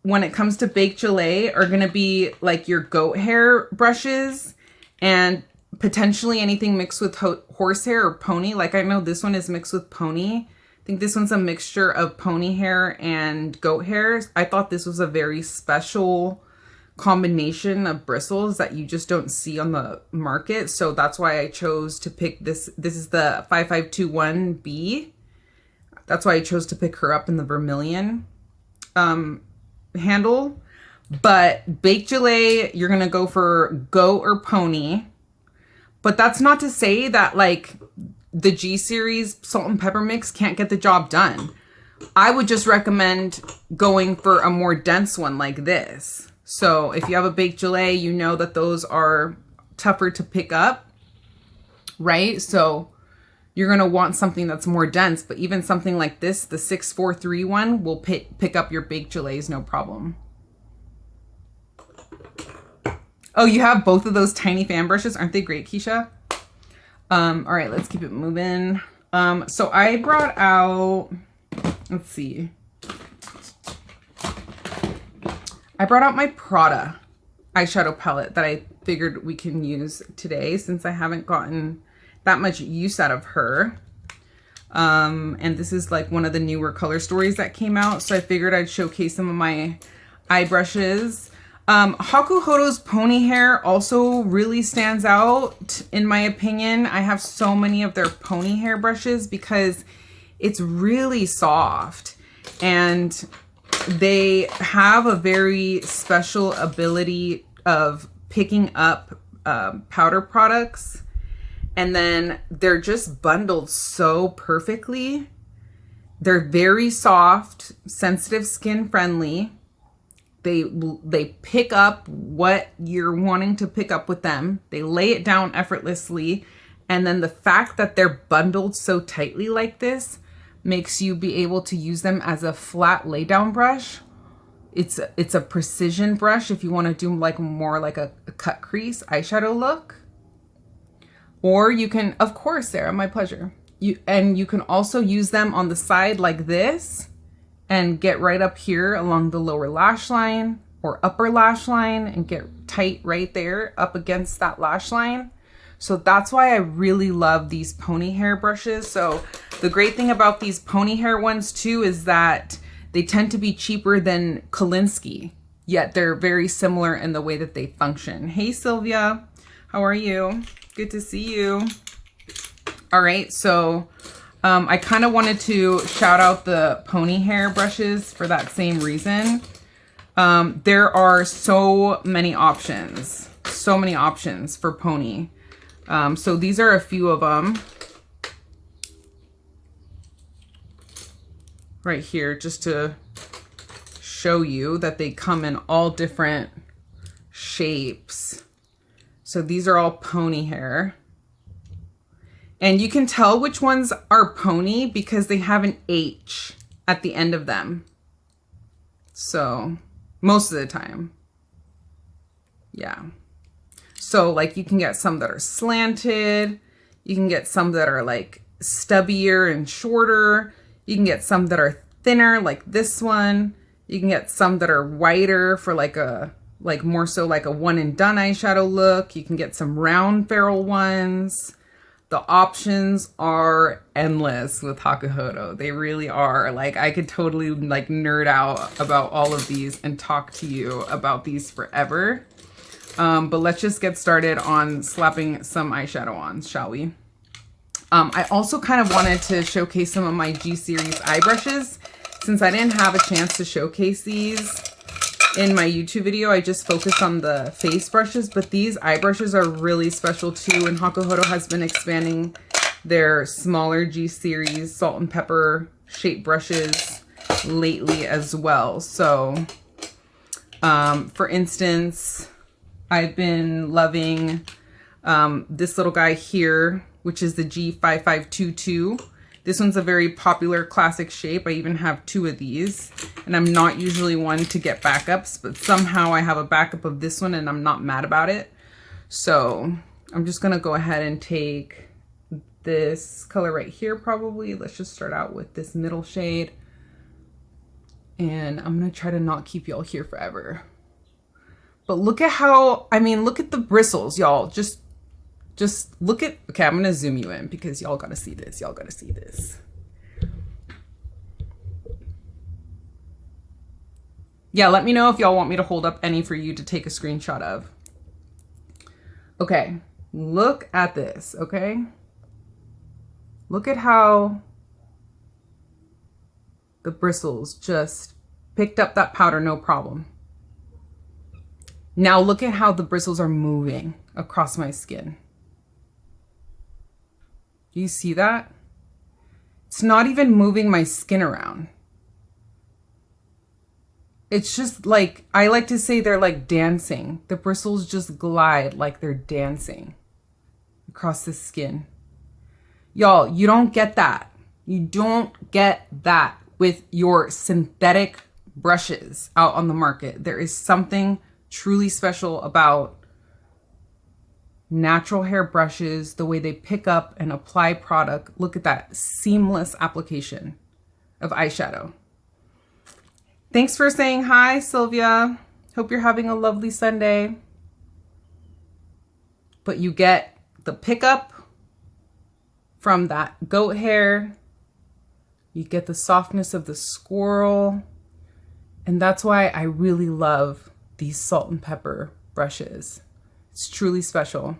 when it comes to baked gelée are going to be like your goat hair brushes and potentially anything mixed with horsehair or pony. Like I know this one is mixed with pony. I think this one's a mixture of pony hair and goat hair. I thought this was a very special combination of bristles that you just don't see on the market. So that's why I chose to pick this. This is the 5521B. That's why I chose to pick her up in the vermilion handle. But baked gelée, you're going to go for goat or pony. But that's not to say that like the G series salt and pepper mix can't get the job done. I would just recommend going for a more dense one like this. So if you have a baked gelée, you know that those are tougher to pick up, right? So you're going to want something that's more dense, but even something like this, the 6431 will pick up your baked gelées, no problem. Oh, you have both of those tiny fan brushes. Aren't they great, Keisha? All right, let's keep it moving. So I brought out, let's see. I brought out my Prada eyeshadow palette that I figured we can use today since I haven't gotten that much use out of her. And this is like one of the newer color stories that came out. So I figured I'd showcase some of my eye brushes. Hakuhodo's pony hair also really stands out in my opinion. I have so many of their pony hair brushes because it's really soft and they have a very special ability of picking up powder products, and then they're just bundled so perfectly. They're very soft, sensitive skin friendly. They pick up what you're wanting to pick up with them. They lay it down effortlessly, and then the fact that they're bundled so tightly like this makes you be able to use them as a flat lay down brush. It's a precision brush if you want to do like more like a cut crease eyeshadow look. Or you can, of course, Sarah, my pleasure. You can also use them on the side like this and get right up here along the lower lash line or upper lash line and get tight right there up against that lash line. So that's why I really love these pony hair brushes. So the great thing about these pony hair ones too is that they tend to be cheaper than Kolinsky, yet they're very similar in the way that they function. Hey Sylvia, how are you? Good to see you. All right, so I kind of wanted to shout out the pony hair brushes for that same reason. There are so many options for pony. So these are a few of them right here, just to show you that they come in all different shapes. So these are all pony hair. And you can tell which ones are pony because they have an H at the end of them. So most of the time. Yeah. So like you can get some that are slanted. You can get some that are like stubbier and shorter. You can get some that are thinner, like this one. You can get some that are whiter for like more so like a one and done eyeshadow look. You can get some round ferrule ones. The options are endless with Hakuhodo. They really are. Like, I could totally like nerd out about all of these and talk to you about these forever. But let's just get started on slapping some eyeshadow on, shall we? I also kind of wanted to showcase some of my G series eye brushes. Since I didn't have a chance to showcase these in my YouTube video, I just focused on the face brushes, but these eye brushes are really special too, and Hakuhodo has been expanding their smaller G series salt and pepper shape brushes lately as well. So, for instance, I've been loving this little guy here, which is the G5522. This one's a very popular classic shape. I even have 2 of these, and I'm not usually one to get backups, but somehow I have a backup of this one and I'm not mad about it. So I'm just gonna go ahead and take this color right here probably. Let's just start out with this middle shade. And I'm gonna try to not keep y'all here forever. But look at how, I mean, look at the bristles, y'all. Just look at, okay, I'm gonna zoom you in because y'all gotta see this. Y'all gotta see this. Yeah, let me know if y'all want me to hold up any for you to take a screenshot of. Okay, look at this, okay? Look at how the bristles just picked up that powder, no problem. Now look at how the bristles are moving across my skin. Do you see that? It's not even moving my skin around. It's just like, I like to say they're like dancing. The bristles just glide like they're dancing across the skin. Y'all, you don't get that. You don't get that with your synthetic brushes out on the market. There is something truly special about natural hair brushes, the way they pick up and apply product. Look at that seamless application of eyeshadow. Thanks for saying hi, Sylvia. Hope you're having a lovely Sunday. But you get the pickup from that goat hair. You get the softness of the squirrel. And that's why I really love these salt and pepper brushes. It's truly special.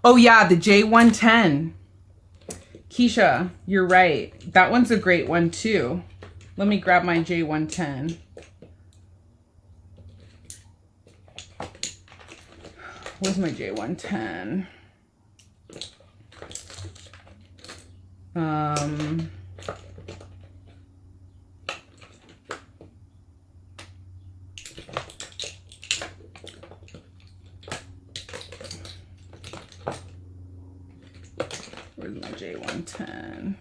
Oh yeah, the J110. Keisha, you're right. That one's a great one too. Let me grab my J110. Where's my J110? Where's my J110?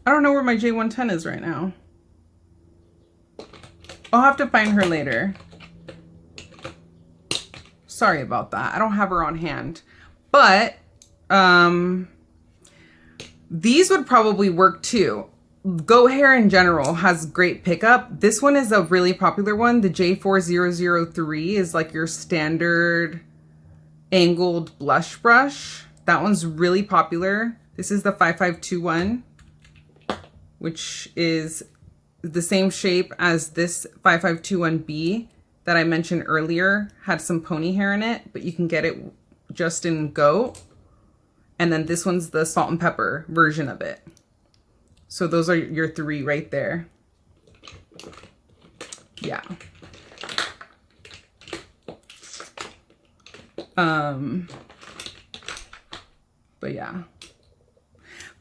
I don't know where my J110 is right now. I'll have to find her later. Sorry about that. I don't have her on hand. But these would probably work too. Goat hair in general has great pickup. This one is a really popular one. The J4003 is like your standard angled blush brush. That one's really popular. This is the 5521, which is the same shape as this 5521B that I mentioned earlier. Had some pony hair in it, but you can get it just in goat. And then this one's the salt and pepper version of it. So those are your 3 right there. Yeah.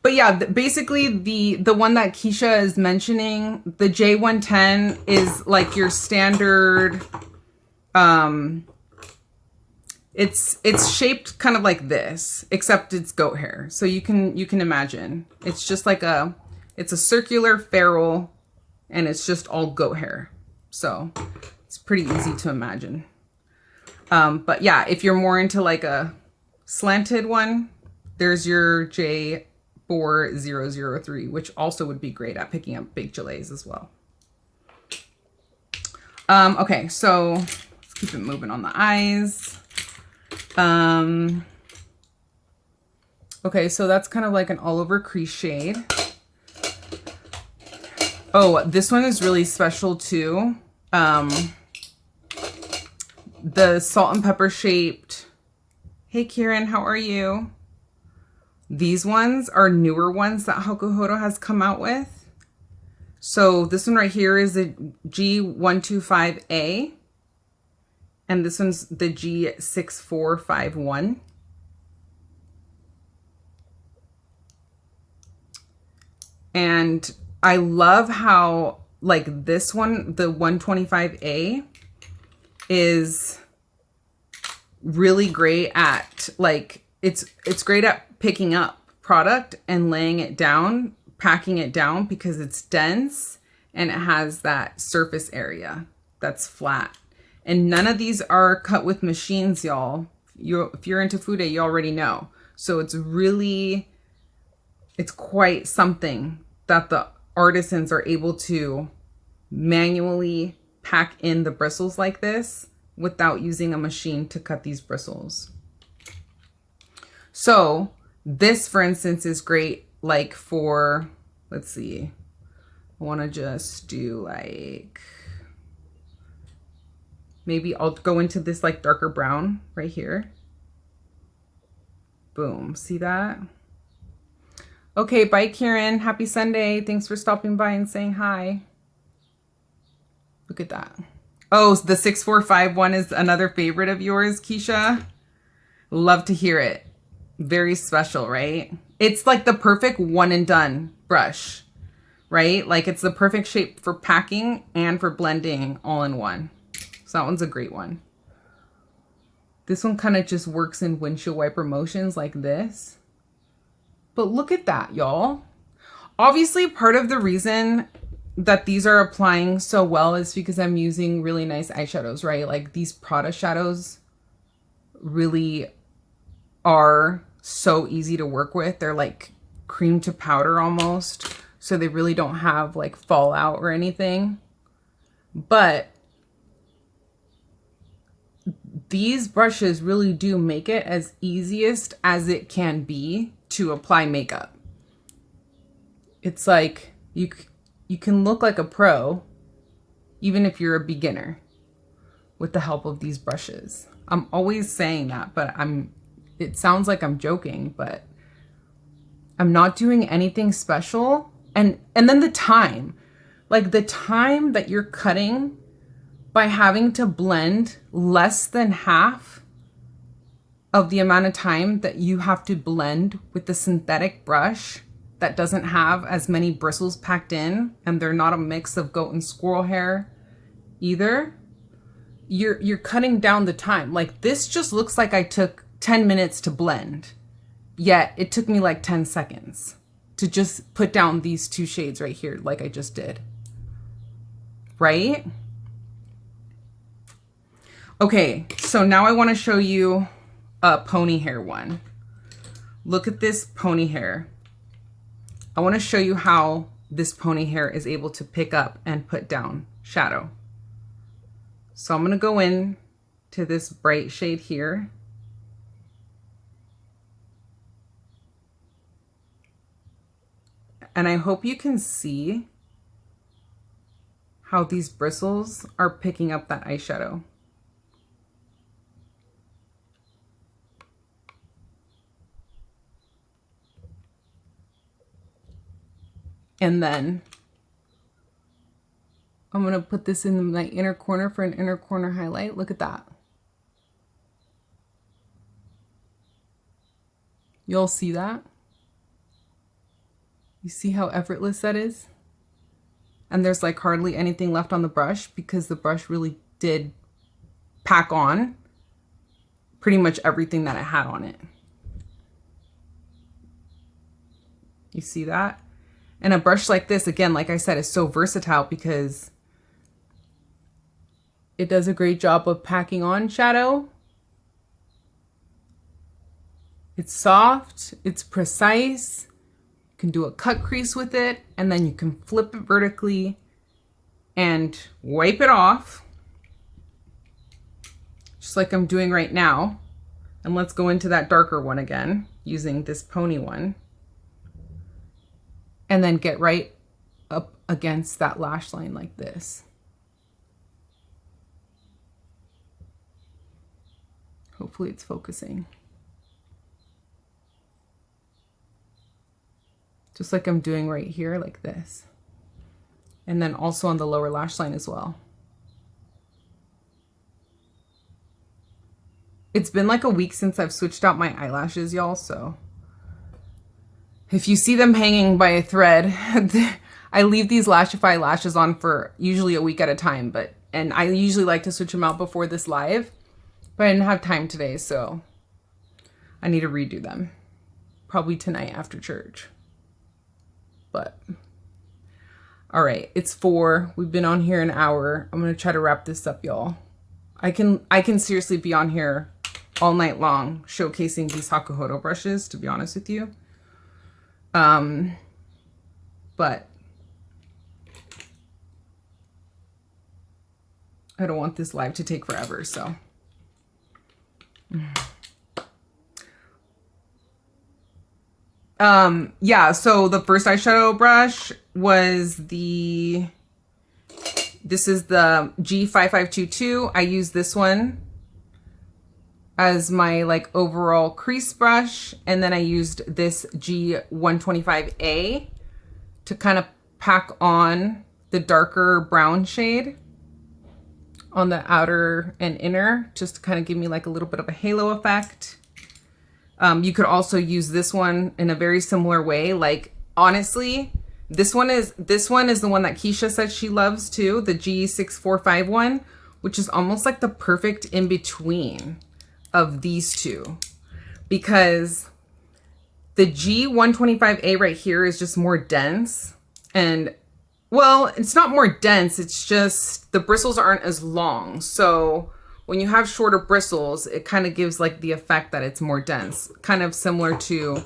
But yeah, basically the one that Keisha is mentioning, the J110 is like your standard, it's shaped kind of like this, except it's goat hair. So you can imagine. It's just like it's a circular ferrule, and it's just all goat hair. So it's pretty easy to imagine. But yeah, if you're more into like a slanted one, there's your J4003, which also would be great at picking up big gilets as well. Okay, so let's keep it moving on the eyes. Okay, so that's kind of like an all over crease shade. Oh, this one is really special too. The salt and pepper shaped. Hey Kieran, how are you? These ones are newer ones that Hakuhodo has come out with. So this one right here is the G125A. And this one's the G6451. And I love how like this one, the 125A, is really great at like, it's great at picking up product and laying it down, packing it down, because it's dense and it has that surface area that's flat. And none of these are cut with machines, y'all. If you're into Fude, you already know. So it's quite something that the artisans are able to manually pack in the bristles like this without using a machine to cut these bristles. So this, for instance, is great like for, let's see, I want to just do like, maybe I'll go into this like darker brown right here. Boom, see that? Okay, bye Kieran, happy Sunday. Thanks for stopping by and saying hi. Look at that. Oh, the 6451 is another favorite of yours, Keisha. Love to hear it. Very special, right? It's like the perfect one and done brush, right? Like it's the perfect shape for packing and for blending all in one. So that one's a great one. This one kind of just works in windshield wiper motions like this. But look at that, y'all. Obviously, part of the reason that these are applying so well is because I'm using really nice eyeshadows, right? Like these Prada shadows really are so easy to work with. They're like cream to powder almost. So they really don't have like fallout or anything. But these brushes really do make it as easiest as it can be to apply makeup. It's like you can look like a pro even if you're a beginner with the help of these brushes. I'm always saying that, but it sounds like I'm joking, but I'm not doing anything special. And then the time, like the time that you're cutting by having to blend less than half of the amount of time that you have to blend with the synthetic brush that doesn't have as many bristles packed in, and they're not a mix of goat and squirrel hair either. You're cutting down the time. Like this just looks like I took 10 minutes to blend, yet it took me like 10 seconds to just put down these two shades right here like I just did, right? Okay, so now I want to show you a pony hair one. Look at this pony hair. I want to show you how this pony hair is able to pick up and put down shadow. So I'm going to go in to this bright shade here. And I hope you can see how these bristles are picking up that eyeshadow. And then I'm going to put this in my inner corner for an inner corner highlight. Look at that. You'll see that? You see how effortless that is? And there's like hardly anything left on the brush because the brush really did pack on pretty much everything that it had on it. You see that? And a brush like this, again, like I said, is so versatile because it does a great job of packing on shadow. It's soft, it's precise. You can do a cut crease with it, and then you can flip it vertically and wipe it off, just like I'm doing right now. And let's go into that darker one again, using this pony one. And then get right up against that lash line like this. Hopefully it's focusing. Just like I'm doing right here, like this. And then also on the lower lash line as well. It's been like a week since I've switched out my eyelashes, y'all, so if you see them hanging by a thread, I leave these Lashify lashes on for usually a week at a time, and I usually like to switch them out before this live, but I didn't have time today, so I need to redo them. Probably tonight after church. But all right, it's 4. We've been on here an hour. I'm gonna try to wrap this up, y'all. I can seriously be on here all night long showcasing these Hakuhodo brushes, to be honest with you. But I don't want this live to take forever, so. Yeah, so the first eyeshadow brush was this is the G5522. I use this one as my like overall crease brush, and then I used this G125A to kind of pack on the darker brown shade on the outer and inner, just to kind of give me like a little bit of a halo effect. You could also use this one in a very similar way. Like, honestly, this one is the one that Keisha said she loves too, the G6451, which is almost like the perfect in between of these two, because the G125A right here is just more dense, and well, it's not more dense, it's just the bristles aren't as long. So when you have shorter bristles, it kind of gives like the effect that it's more dense, kind of similar to,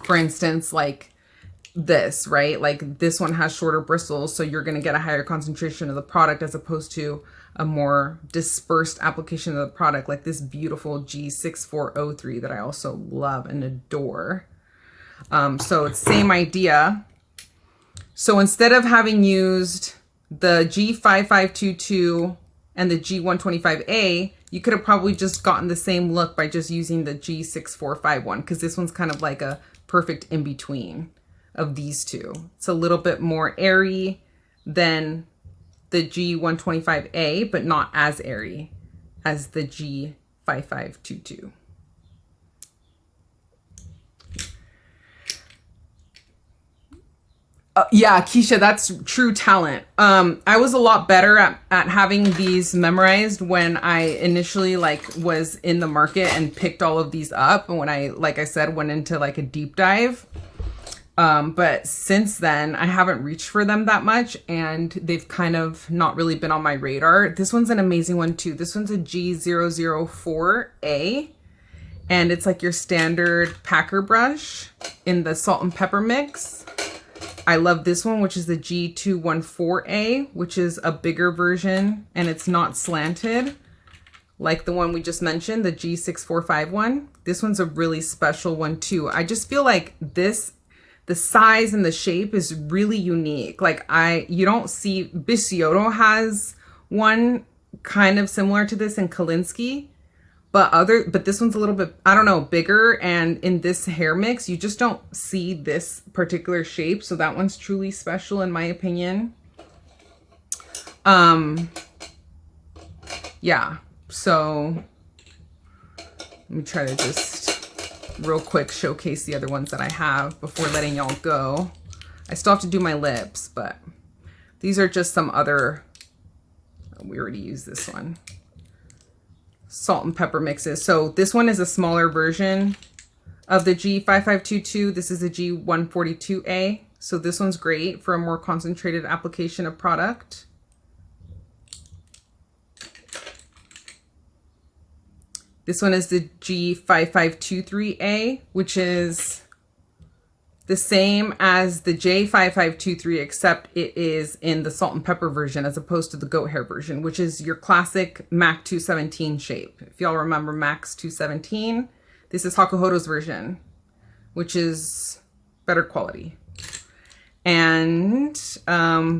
for instance, like this, right? Like this one has shorter bristles, so you're going to get a higher concentration of the product as opposed to a more dispersed application of the product, like this beautiful G6403 that I also love and adore. So it's same idea. So instead of having used the G5522 and the G125A, you could have probably just gotten the same look by just using the G6451, because this one's kind of like a perfect in between of these two. It's a little bit more airy than the G125A, but not as airy as the G5522. Yeah, Keisha, that's true talent. I was a lot better at having these memorized when I initially was in the market and picked all of these up, and when I, like I said, went into like a deep dive. But since then, I haven't reached for them that much, and they've kind of not really been on my radar. This one's an amazing one too. This one's a G004A, and it's like your standard packer brush in the salt and pepper mix. I love this one, which is the G214A, which is a bigger version, and it's not slanted like the one we just mentioned, the G6451. This one's a really special one too. I just feel like this, the size and the shape is really unique. Like you don't see, Bisciotto has one kind of similar to this in Kolinsky, but this one's a little bit, I don't know, bigger, and in this hair mix, you just don't see this particular shape. So that one's truly special in my opinion. Yeah, so let me try to just real quick showcase the other ones that I have before letting y'all go. I still have to do my lips, but these are just some other, we already used this one, salt and pepper mixes. So this one is a smaller version of the G5522. This is the G142A. So this one's great for a more concentrated application of product. This one is the G5523A, which is the same as the J5523, except it is in the salt and pepper version as opposed to the goat hair version, which is your classic MAC 217 shape. If y'all remember MAC's 217, this is Hakuhodo's version, which is better quality. And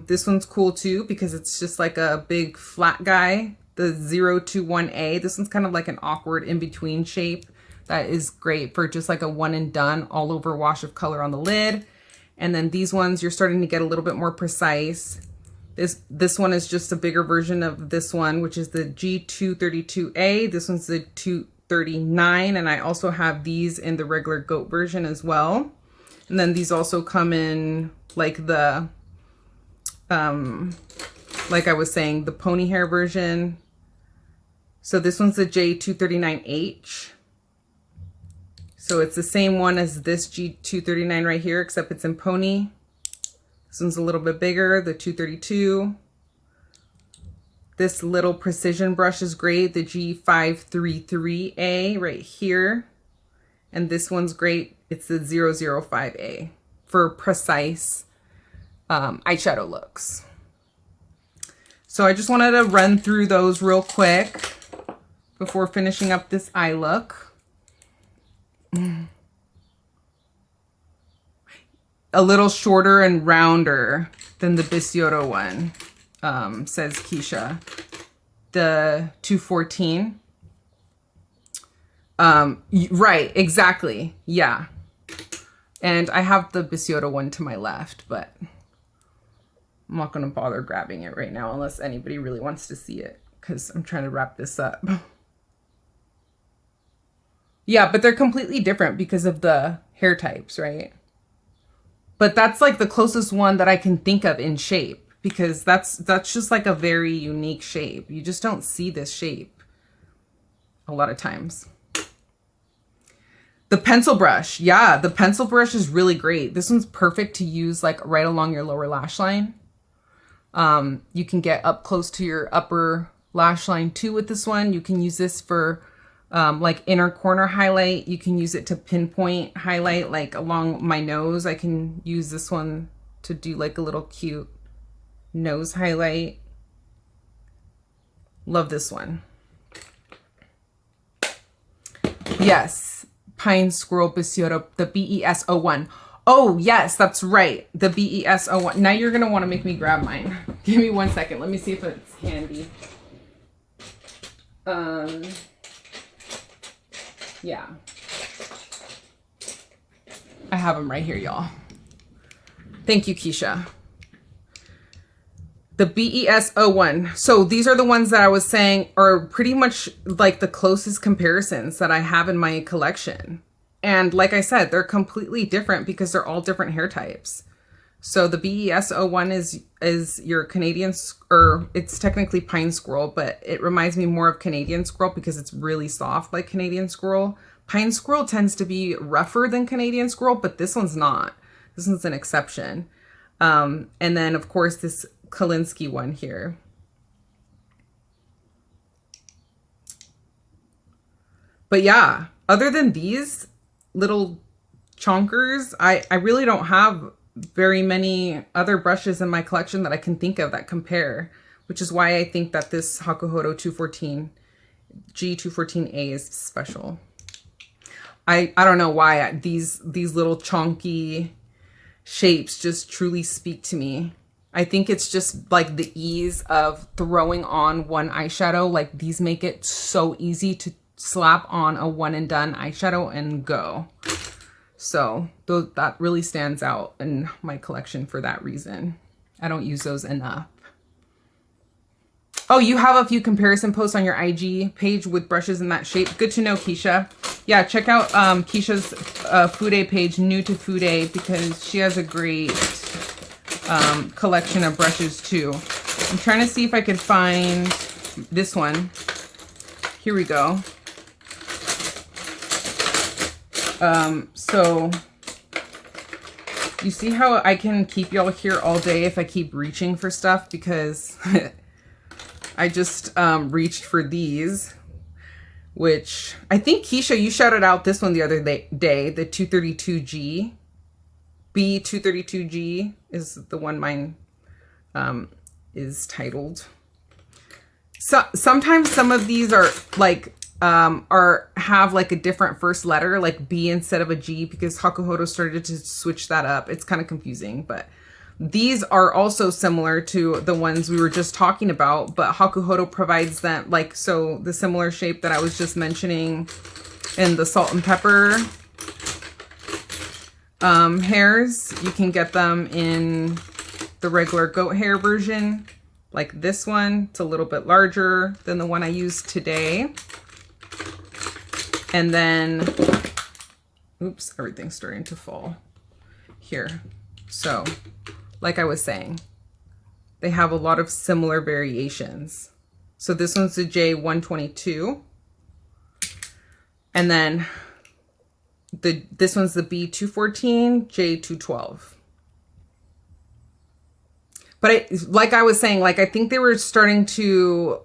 this one's cool too because it's just like a big flat guy, the 021A. This one's kind of like an awkward in-between shape. That is great for just like a one and done all over wash of color on the lid. And then these ones, you're starting to get a little bit more precise. This one is just a bigger version of this one, which is the G232A. This one's the 239. And I also have these in the regular goat version as well. And then these also come in like the, like I was saying, the pony hair version. So this one's the J239H. So it's the same one as this G239 right here, except it's in pony. This one's a little bit bigger, the 232. This little precision brush is great, the G533A right here. And this one's great, it's the 005A for precise eyeshadow looks. So I just wanted to run through those real quick before finishing up this eye look. A little shorter and rounder than the Bisciotto one, says Keisha. The 214. Right, exactly. Yeah. And I have the Bisciotto one to my left, but I'm not going to bother grabbing it right now unless anybody really wants to see it because I'm trying to wrap this up. Yeah, but they're completely different because of the hair types, right? But that's like the closest one that I can think of in shape because that's just like a very unique shape. You just don't see this shape a lot of times. The pencil brush. Yeah, the pencil brush is really great. This one's perfect to use like right along your lower lash line. You can get up close to your upper lash line too with this one. You can use this for like inner corner highlight. You can use it to pinpoint highlight like along my nose. I can use this one to do like a little cute nose highlight. Love this one. Yes, Pine Squirrel Bisciotto, the BES01. Oh yes, that's right, the BES01. Now you're gonna want to make me grab mine. Give me 1 second. Let me see if it's handy. Yeah, I have them right here, y'all. Thank you, Keisha. The BES01. So these are the ones that I was saying are pretty much like the closest comparisons that I have in my collection. And like I said, they're completely different because they're all different hair types. So the BES01 is your Canadian, or it's technically Pine Squirrel, but it reminds me more of Canadian Squirrel because it's really soft like Canadian Squirrel. Pine Squirrel tends to be rougher than Canadian Squirrel, but this one's not. This one's an exception. And then of course this Kalinsky one here. But yeah, other than these little chonkers, I really don't have very many other brushes in my collection that I can think of that compare, which is why I think that this Hakuhodo 214 G214A is special. I don't know why these little chonky shapes just truly speak to me. I think it's just like the ease of throwing on one eyeshadow. Like these make it so easy to slap on a one and done eyeshadow and go. So that really stands out in my collection for that reason. I don't use those enough. Oh, you have a few comparison posts on your IG page with brushes in that shape. Good to know, Keisha. Yeah, check out Keisha's Fude page, New to Fude, because she has a great collection of brushes too. I'm trying to see if I could find this one. Here we go. So You see how I can keep y'all here all day if I keep reaching for stuff, because I just reached for these, which I think Keisha, you shouted out this one the other day, the 232G. B232G is the one mine is titled. So sometimes some of these are like have like a different first letter, like B instead of a G, because Hakuhodo started to switch that up. It's kind of confusing, but these are also similar to the ones we were just talking about, but Hakuhodo provides them like, so the similar shape that I was just mentioning in the salt and pepper hairs, you can get them in the regular goat hair version, like this one. It's a little bit larger than the one I used today. And then, oops, everything's starting to fall here. So, like I was saying, they have a lot of similar variations. So this one's the J122. And then this one's the B214, J212. But like I was saying, like I think they were starting to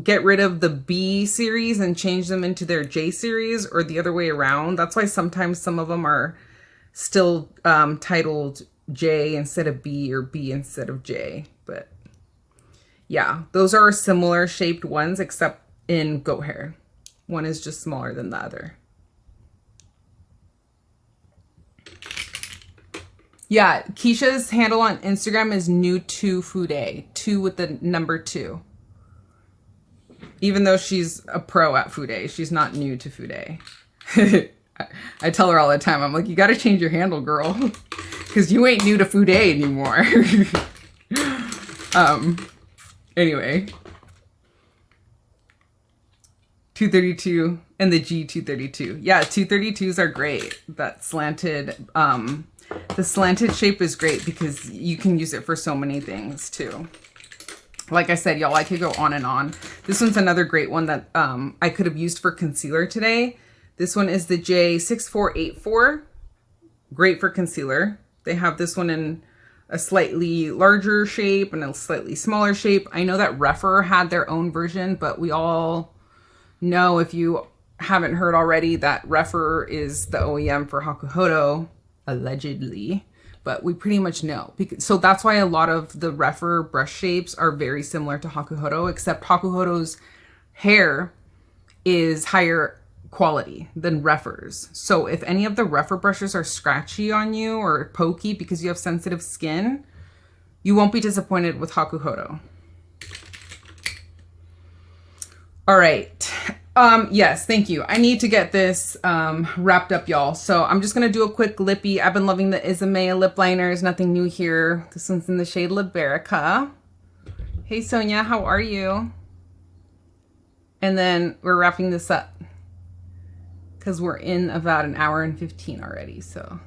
get rid of the B series and change them into their J series, or the other way around. That's why sometimes some of them are still titled J instead of B, or B instead of J. But yeah, those are similar shaped ones, except in goat hair. One is just smaller than the other. Yeah, Keisha's handle on Instagram is new2fude, 2 with the number 2. Even though she's a pro at Fude, she's not new to Fude. I tell her all the time, I'm like, you gotta change your handle, girl, because you ain't new to Fude anymore. Anyway, 232 and the G232. Yeah, 232s are great. That slanted, the slanted shape is great because you can use it for so many things too. Like I said, y'all, I could go on and on. This one's another great one that I could have used for concealer today. This one is the J6484. Great for concealer. They have this one in a slightly larger shape and a slightly smaller shape. I know that Refer had their own version, but we all know, if you haven't heard already, that Refer is the OEM for Hakuhodo, allegedly. But we pretty much know. So that's why a lot of the Refer brush shapes are very similar to Hakuhodo, except Hakuhodo's hair is higher quality than Refer's. So if any of the Refer brushes are scratchy on you or pokey because you have sensitive skin, you won't be disappointed with Hakuhodo. All right. Yes, thank you. I need to get this wrapped up, y'all. So I'm just going to do a quick lippy. I've been loving the Izumea lip liners. Nothing new here. This one's in the shade Liberica. Hey, Sonia, how are you? And then we're wrapping this up because we're in about an hour and 15 already, so.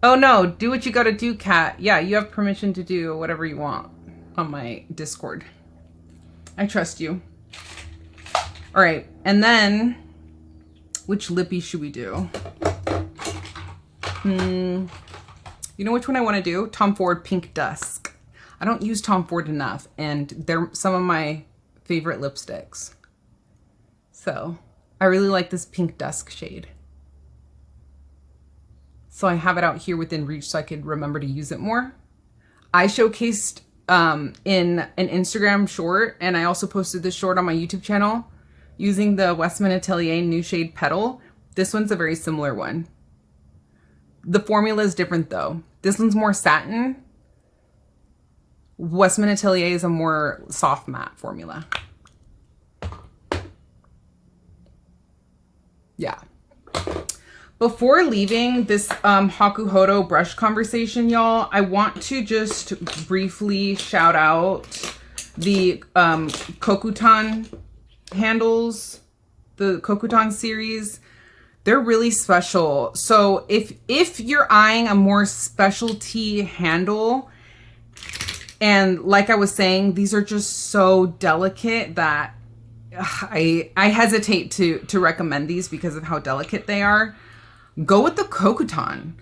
Oh no, do what you gotta do, Kat. Yeah, you have permission to do whatever you want on my Discord. I trust you. All right, and then which lippy should we do? You know which one I want to do? Tom Ford Pink Dusk. I don't use Tom Ford enough, and they're some of my favorite lipsticks. So I really like this Pink Dusk shade. So I have it out here within reach so I could remember to use it more. I showcased in an Instagram short, and I also posted this short on my YouTube channel using the Westman Atelier new shade Petal. This one's a very similar one. The formula is different though. This one's more satin. Westman Atelier is a more soft matte formula. Yeah. Before leaving this Hakuhodo brush conversation, y'all, I want to just briefly shout out the Kokutan handles, the Kokutan series. They're really special. So if you're eyeing a more specialty handle, and like I was saying, these are just so delicate that I hesitate to recommend these because of how delicate they are. Go with the Kokuton.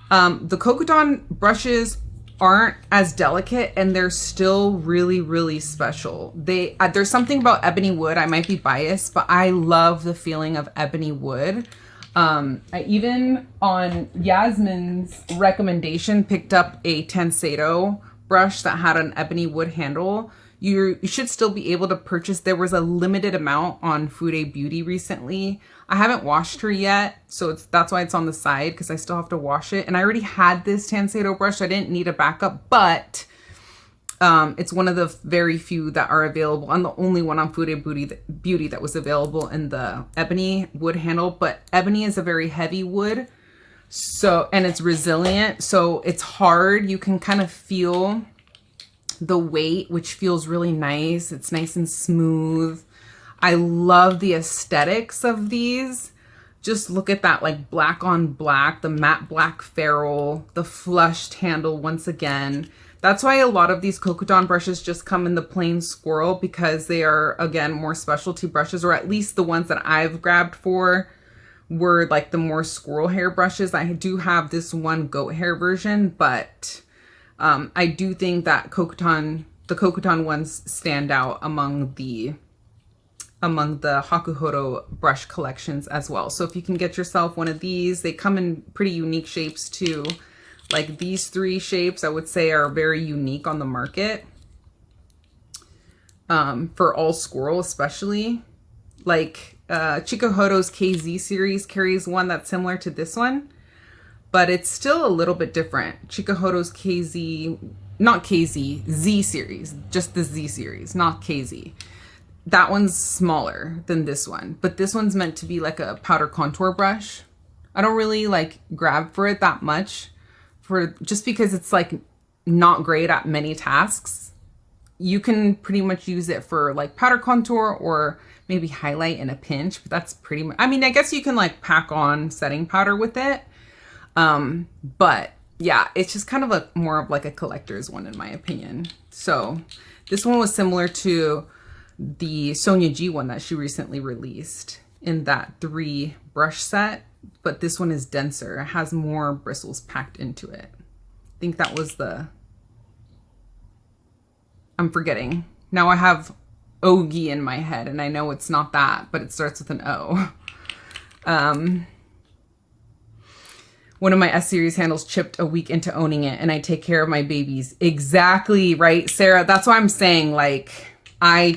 The Kokuton brushes aren't as delicate and they're still really, really special. There's something about ebony wood. I might be biased, but I love the feeling of ebony wood. I even on Yasmin's recommendation picked up a Tenseido brush that had an ebony wood handle. You should still be able to purchase. There was a limited amount on Fude Beauty recently. I haven't washed her yet, so that's why it's on the side, because I still have to wash it. And I already had this Tenseido brush. I didn't need a backup, but it's one of the very few that are available. I'm the only one on Fude Beauty that was available in the ebony wood handle, but ebony is a very heavy wood, so, and it's resilient, so it's hard. You can kind of feel the weight, which feels really nice. It's nice and smooth. I love the aesthetics of these. Just look at that, like black on black, the matte black ferrule, the flushed handle once again. That's why a lot of these Kokuton brushes just come in the plain squirrel, because they are, again, more specialty brushes, or at least the ones that I've grabbed for were like the more squirrel hair brushes. I do have this one goat hair version, but I do think that the Kokuton ones stand out among the Hakuhodo brush collections as well. So if you can get yourself one of these, they come in pretty unique shapes too. Like these 3 shapes, I would say, are very unique on the market. For all squirrel especially. Like Chikuhodo's KZ series carries one that's similar to this one, but it's still a little bit different. Chikuhodo's KZ, not KZ, Z series, just the Z series, not KZ. That one's smaller than this one, but this one's meant to be like a powder contour brush. I don't really like grab for it that much, just because it's like not great at many tasks. You can pretty much use it for like powder contour or maybe highlight in a pinch, but that's pretty much, I mean, I guess you can like pack on setting powder with it. But yeah, it's just kind of more of like a collector's one in my opinion. So this one was similar to the Sonia G one that she recently released in that 3 brush set, but this one is denser. It has more bristles packed into it. I think that was I'm forgetting. Now I have Ogi in my head and I know it's not that, but it starts with an O. One of my S-series handles chipped a week into owning it, and I take care of my babies. Exactly, right, Sarah? That's why I'm saying, like, I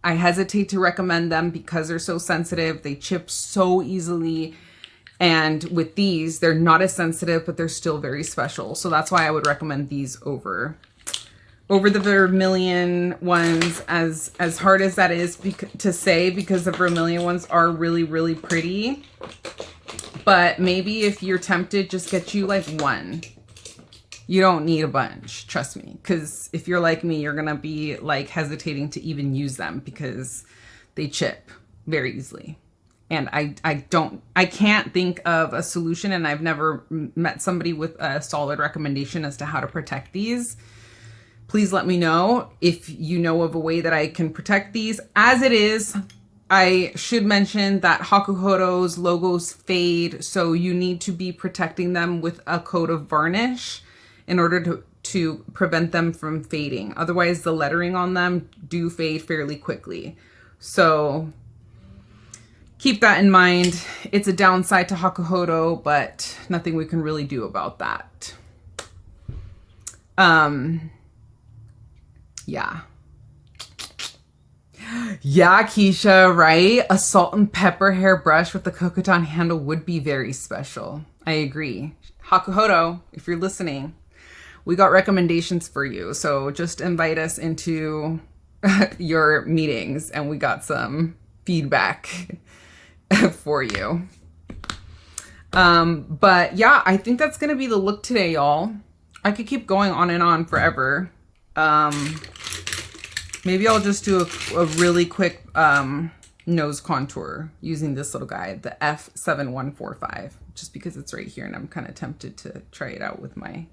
hesitate to recommend them because they're so sensitive. They chip so easily. And with these, they're not as sensitive, but they're still very special. So that's why I would recommend these over the vermilion ones, as hard as that is to say, because the vermilion ones are really, really pretty. But maybe if you're tempted, just get you like one. You don't need a bunch, trust me. Because if you're like me, you're going to be like hesitating to even use them because they chip very easily. And I can't think of a solution, and I've never met somebody with a solid recommendation as to how to protect these. Please let me know if you know of a way that I can protect these. As it is, I should mention that Hakuhodo's logos fade, so you need to be protecting them with a coat of varnish in order to prevent them from fading. Otherwise, the lettering on them do fade fairly quickly. So keep that in mind. It's a downside to Hakuhodo, but nothing we can really do about that. Yeah. Yeah, Keisha, right? A salt and pepper hair brush with the Kokuton handle would be very special. I agree. Hakuhodo, if you're listening, we got recommendations for you. So just invite us into your meetings and we got some feedback for you. But yeah, I think that's going to be the look today, y'all. I could keep going on and on forever. Maybe I'll just do a really quick nose contour using this little guy, the F7145, just because it's right here and I'm kind of tempted to try it out with my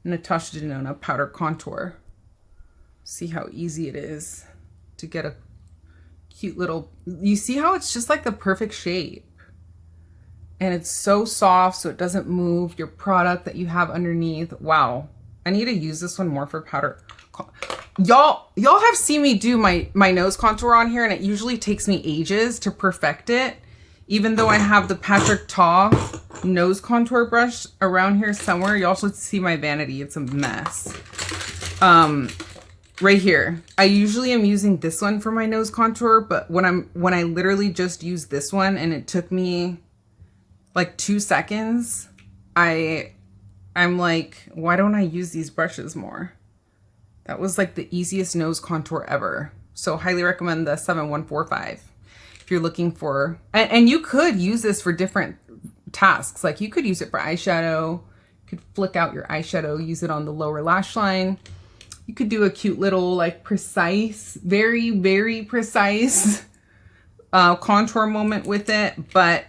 Natasha Denona powder contour. See how easy it is to get cute little, you see how it's just like the perfect shape. And it's so soft so it doesn't move your product that you have underneath. Wow. I need to use this one more for powder. Y'all have seen me do my nose contour on here, and it usually takes me ages to perfect it. Even though I have the Patrick Ta nose contour brush around here somewhere, you also see my vanity. It's a mess. Right here. I usually am using this one for my nose contour, but when I literally just used this one and it took me like 2 seconds, I'm like, why don't I use these brushes more? That was like the easiest nose contour ever. So highly recommend the 7145 if you're looking for, and you could use this for different tasks. Like you could use it for eyeshadow, you could flick out your eyeshadow, use it on the lower lash line. You could do a cute little like precise, very, very precise contour moment with it, but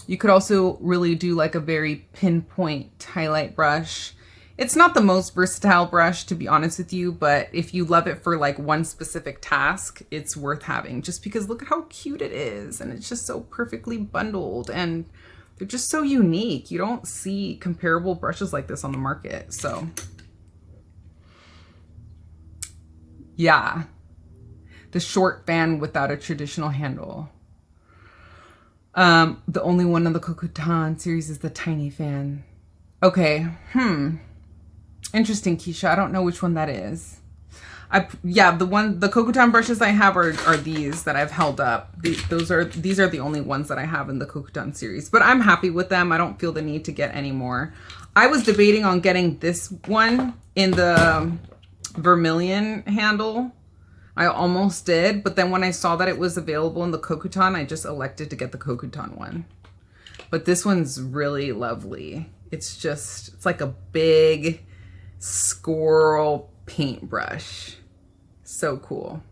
you could also really do like a very pinpoint highlight brush. It's not the most versatile brush, to be honest with you, but if you love it for like one specific task, it's worth having just because look at how cute it is. And it's just so perfectly bundled and they're just so unique. You don't see comparable brushes like this on the market. So yeah, the short fan without a traditional handle. The only one on the Kokutan series is the tiny fan. Okay, interesting, Keisha. I don't know which one that is. Yeah, the Kokutan brushes I have are these that I've held up. These are the only ones that I have in the Kokutan series, but I'm happy with them. I don't feel the need to get any more. I was debating on getting this one in the vermilion handle. I almost did, but then when I saw that it was available in the Kokutan, I just elected to get the Kokutan one. But this one's really lovely. It's like a big squirrel paintbrush. So cool.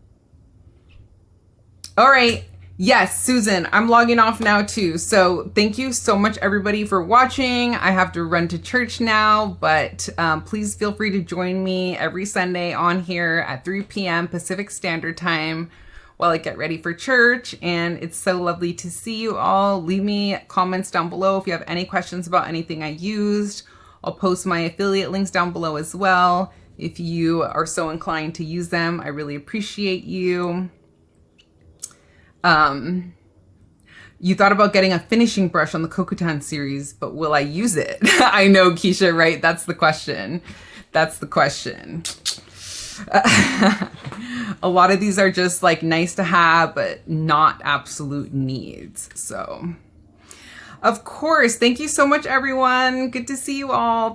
All right. Yes, Susan, I'm logging off now too. So thank you so much everybody for watching. I have to run to church now, but please feel free to join me every Sunday on here at 3 p.m. Pacific Standard Time while I get ready for church. And it's so lovely to see you all. Leave me comments down below if you have any questions about anything I used. I'll post my affiliate links down below as well if you are so inclined to use them. I really appreciate you. You thought about getting a finishing brush on the Kokutan series, but will I use it? I know, Keisha, right? That's the question. That's the question. A lot of these are just like nice to have, but not absolute needs. So, of course, thank you so much, everyone. Good to see you all.